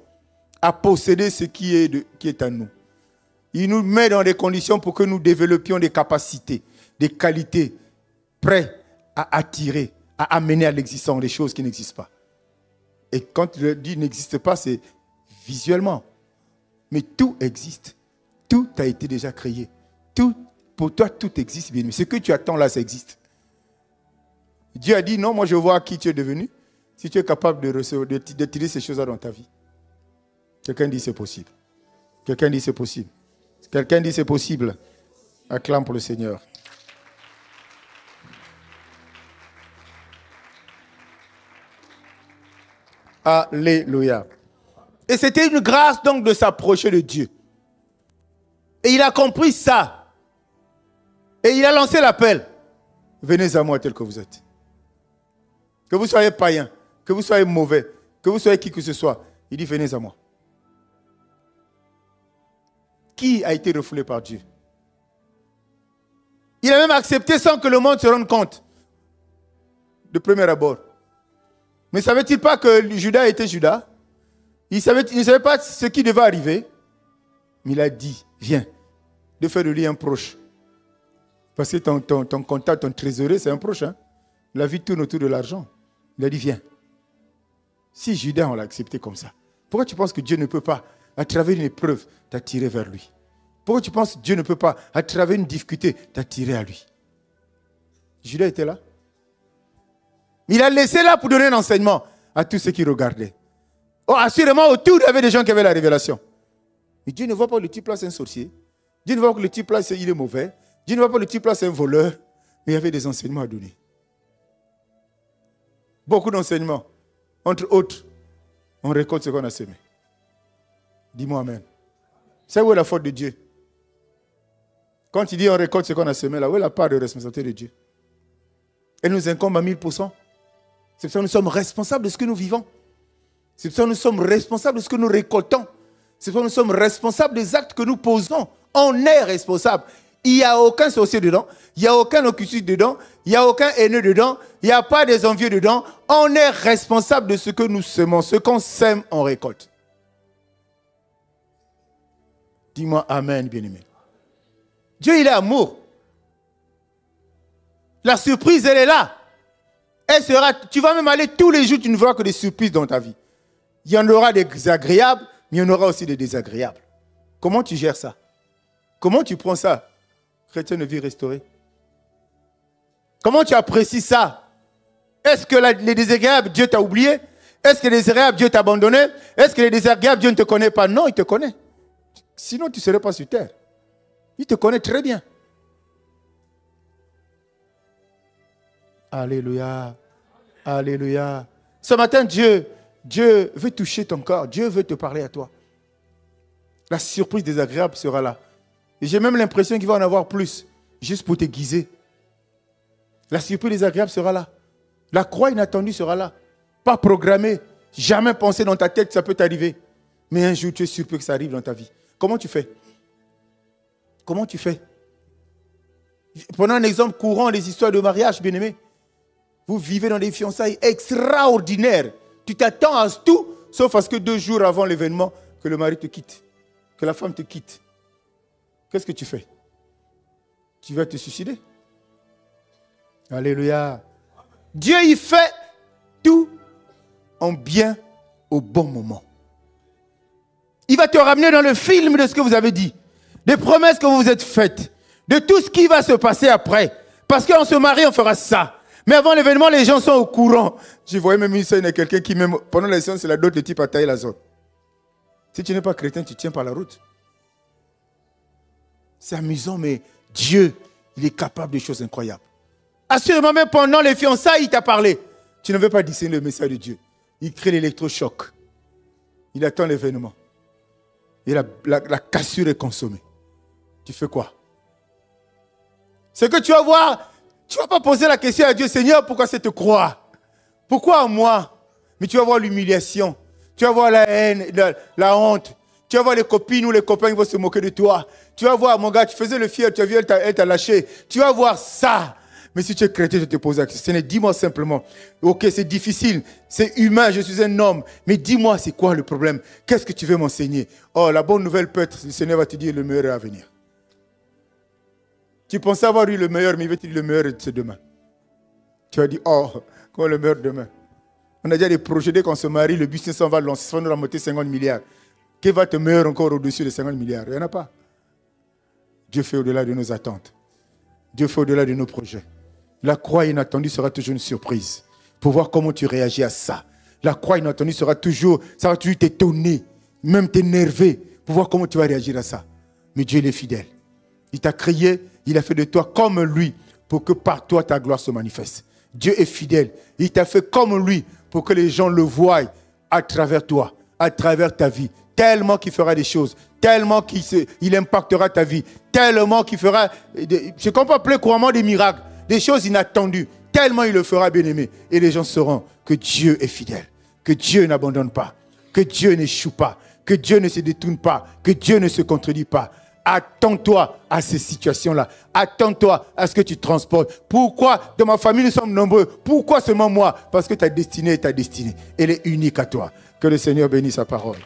à posséder ce qui est à nous. Il nous met dans des conditions pour que nous développions des capacités, des qualités, prêts à attirer, à amener à l'existence des choses qui n'existent pas. Et quand il dit n'existe pas, c'est visuellement. Mais tout existe. Tout a été déjà créé. Tout, pour toi, tout existe bien. Mais ce que tu attends là, ça existe. Dieu a dit, non, moi je vois qui tu es devenu. Si tu es capable de tirer ces choses-là dans ta vie. Quelqu'un dit c'est possible. Quelqu'un dit c'est possible. Quelqu'un dit c'est possible. Acclame pour le Seigneur. Alléluia. Et c'était une grâce donc de s'approcher de Dieu. Et il a compris ça. Et il a lancé l'appel. Venez à moi tel que vous êtes. Que vous soyez païen, que vous soyez mauvais, que vous soyez qui que ce soit. Il dit venez à moi. Qui a été refoulé par Dieu? Il a même accepté sans que le monde se rende compte. De premier abord. Mais ne savait-il pas que Judas était Judas? Il ne savait pas ce qui devait arriver. Mais il a dit, viens, de faire de lui un proche. Parce que ton comptable, ton trésorier, c'est un proche. Hein? La vie tourne autour de l'argent. Il a dit, viens. Si Judas, on l'a accepté comme ça, pourquoi tu penses que Dieu ne peut pas, à travers une épreuve, t'attirer vers lui? Pourquoi tu penses que Dieu ne peut pas, à travers une difficulté, t'attirer à lui? Judas était là. Il a laissé là pour donner un enseignement à tous ceux qui regardaient. Oh, assurément, autour, il y avait des gens qui avaient la révélation. Mais Dieu ne voit pas que le type là, c'est un sorcier. Dieu ne voit pas que le type là, il est mauvais. Dieu ne voit pas le type là, c'est un voleur, mais il y avait des enseignements à donner. Beaucoup d'enseignements. Entre autres, on récolte ce qu'on a semé. Dis-moi amen. C'est où est la faute de Dieu? Quand il dit on récolte ce qu'on a semé, là, où est la part de responsabilité de Dieu? Elle nous incombe à 1000%. C'est pour ça que nous sommes responsables de ce que nous vivons. C'est pour ça que nous sommes responsables de ce que nous récoltons. C'est pour ça que nous sommes responsables des actes que nous posons. On est responsable. Il n'y a aucun sorcier dedans. Il n'y a aucun occultiste dedans. Il n'y a aucun haineux dedans. Il n'y a pas des envieux dedans. On est responsable de ce que nous semons. Ce qu'on sème, on récolte. Dis-moi amen, bien-aimé. Dieu, il est amour. La surprise, elle est là. Elle sera, tu vas même aller tous les jours, tu ne verras que des surprises dans ta vie. Il y en aura des agréables, mais il y en aura aussi des désagréables. Comment tu gères ça? Comment tu prends ça? Chrétien de vie restaurée. Comment tu apprécies ça? Est-ce que les désagréables, Dieu t'a oublié? Est-ce que les désagréables, Dieu t'a abandonné? Est-ce que les désagréables, Dieu ne te connaît pas? Non, il te connaît. Sinon, tu ne serais pas sur terre. Il te connaît très bien. Alléluia. Alléluia. Ce matin, Dieu veut toucher ton corps. Dieu veut te parler à toi. La surprise désagréable sera là. Et j'ai même l'impression qu'il va en avoir plus, juste pour te guiser. La surprise désagréable sera là. La croix inattendue sera là. Pas programmée. Jamais pensé dans ta tête que ça peut t'arriver. Mais un jour, tu es surpris que ça arrive dans ta vie. Comment tu fais? Comment tu fais? Prenons un exemple courant des histoires de mariage, bien-aimé. Vous vivez dans des fiançailles extraordinaires. Tu t'attends à tout, sauf à ce que 2 jours avant l'événement, que le mari te quitte, que la femme te quitte. Qu'est-ce que tu fais? Tu vas te suicider? Alléluia. Dieu, il fait tout en bien au bon moment. Il va te ramener dans le film de ce que vous avez dit, des promesses que vous vous êtes faites, de tout ce qui va se passer après. Parce qu'on se marie, on fera ça. Mais avant l'événement, les gens sont au courant. Je voyais même une scène de quelqu'un qui, même pendant la séance, c'est la dot, le type a taillé la zone. Si tu n'es pas chrétien, tu tiens par la route. C'est amusant, mais Dieu, il est capable de choses incroyables. Assurément, même pendant les fiançailles, il t'a parlé. Tu ne veux pas discerner le message de Dieu. Il crée l'électrochoc. Il attend l'événement. Et la cassure est consommée. Tu fais quoi? C'est que tu vas voir, tu ne vas pas poser la question à Dieu, Seigneur, pourquoi cette croix? Pourquoi moi? Mais tu vas voir l'humiliation. Tu vas voir la haine, la honte. Tu vas voir les copines ou les copains qui vont se moquer de toi. Tu vas voir, mon gars, tu faisais le fier, tu as vu, elle t'a lâché. Tu vas voir ça. Mais si tu es chrétien, je te pose la question. Dis-moi simplement, ok, c'est difficile, c'est humain, je suis un homme. Mais dis-moi, c'est quoi le problème? Qu'est-ce que tu veux m'enseigner? Oh, la bonne nouvelle peut être, le Seigneur va te dire le meilleur est à venir. Tu pensais avoir eu le meilleur, mais il va te dire le meilleur c'est demain. Tu vas dire, oh, comment le meilleur demain? On a déjà des projets, dès qu'on se marie, le business on va lancer, ça va nous remonter 50 milliards. Qui va te meilleur encore au-dessus de 50 milliards? Il n'y en a pas. Dieu fait au-delà de nos attentes. Dieu fait au-delà de nos projets. La croix inattendue sera toujours une surprise. Pour voir comment tu réagis à ça. La croix inattendue ça va toujours t'étonner, même t'énerver, pour voir comment tu vas réagir à ça. Mais Dieu il est fidèle. Il t'a créé, il a fait de toi comme lui, pour que par toi ta gloire se manifeste. Dieu est fidèle. Il t'a fait comme lui, pour que les gens le voient à travers toi, à travers ta vie. Tellement qu'il fera des choses, tellement qu'il impactera ta vie, tellement qu'il fera, ce qu'on peut appeler couramment des miracles, des choses inattendues, tellement il le fera, bien-aimé. Et les gens sauront que Dieu est fidèle, que Dieu n'abandonne pas, que Dieu n'échoue pas, que Dieu ne se détourne pas, que Dieu ne se contredit pas. Attends-toi à ces situations-là. Attends-toi à ce que tu transportes. Pourquoi dans ma famille nous sommes nombreux? Pourquoi seulement moi? Parce que ta destinée est ta destinée. Elle est unique à toi. Que le Seigneur bénisse sa parole.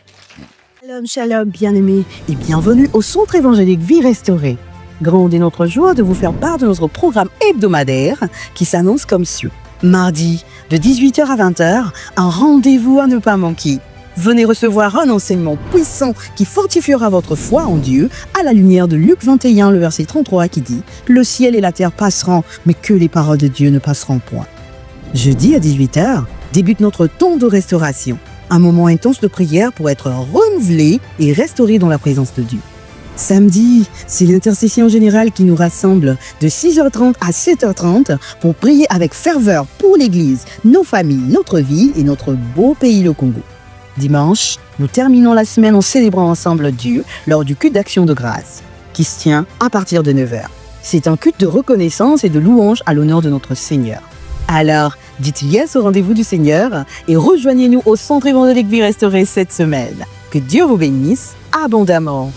Shalom, shalom, bien-aimés, et bienvenue au Centre évangélique Vie Restaurée. Grande est notre joie de vous faire part de notre programme hebdomadaire qui s'annonce comme suit. Mardi, de 18h à 20h, un rendez-vous à ne pas manquer. Venez recevoir un enseignement puissant qui fortifiera votre foi en Dieu à la lumière de Luc 21, le verset 33 qui dit « Le ciel et la terre passeront, mais que les paroles de Dieu ne passeront point. » Jeudi à 18h, débute notre temps de restauration. Un moment intense de prière pour être renouvelé et restauré dans la présence de Dieu. Samedi, c'est l'intercession générale qui nous rassemble de 6h30 à 7h30 pour prier avec ferveur pour l'Église, nos familles, notre ville et notre beau pays, le Congo. Dimanche, nous terminons la semaine en célébrant ensemble Dieu lors du culte d'action de grâce, qui se tient à partir de 9h. C'est un culte de reconnaissance et de louange à l'honneur de notre Seigneur. Alors, dites yes au rendez-vous du Seigneur et rejoignez-nous au Centre évangélique Vie Restaurée cette semaine. Que Dieu vous bénisse abondamment.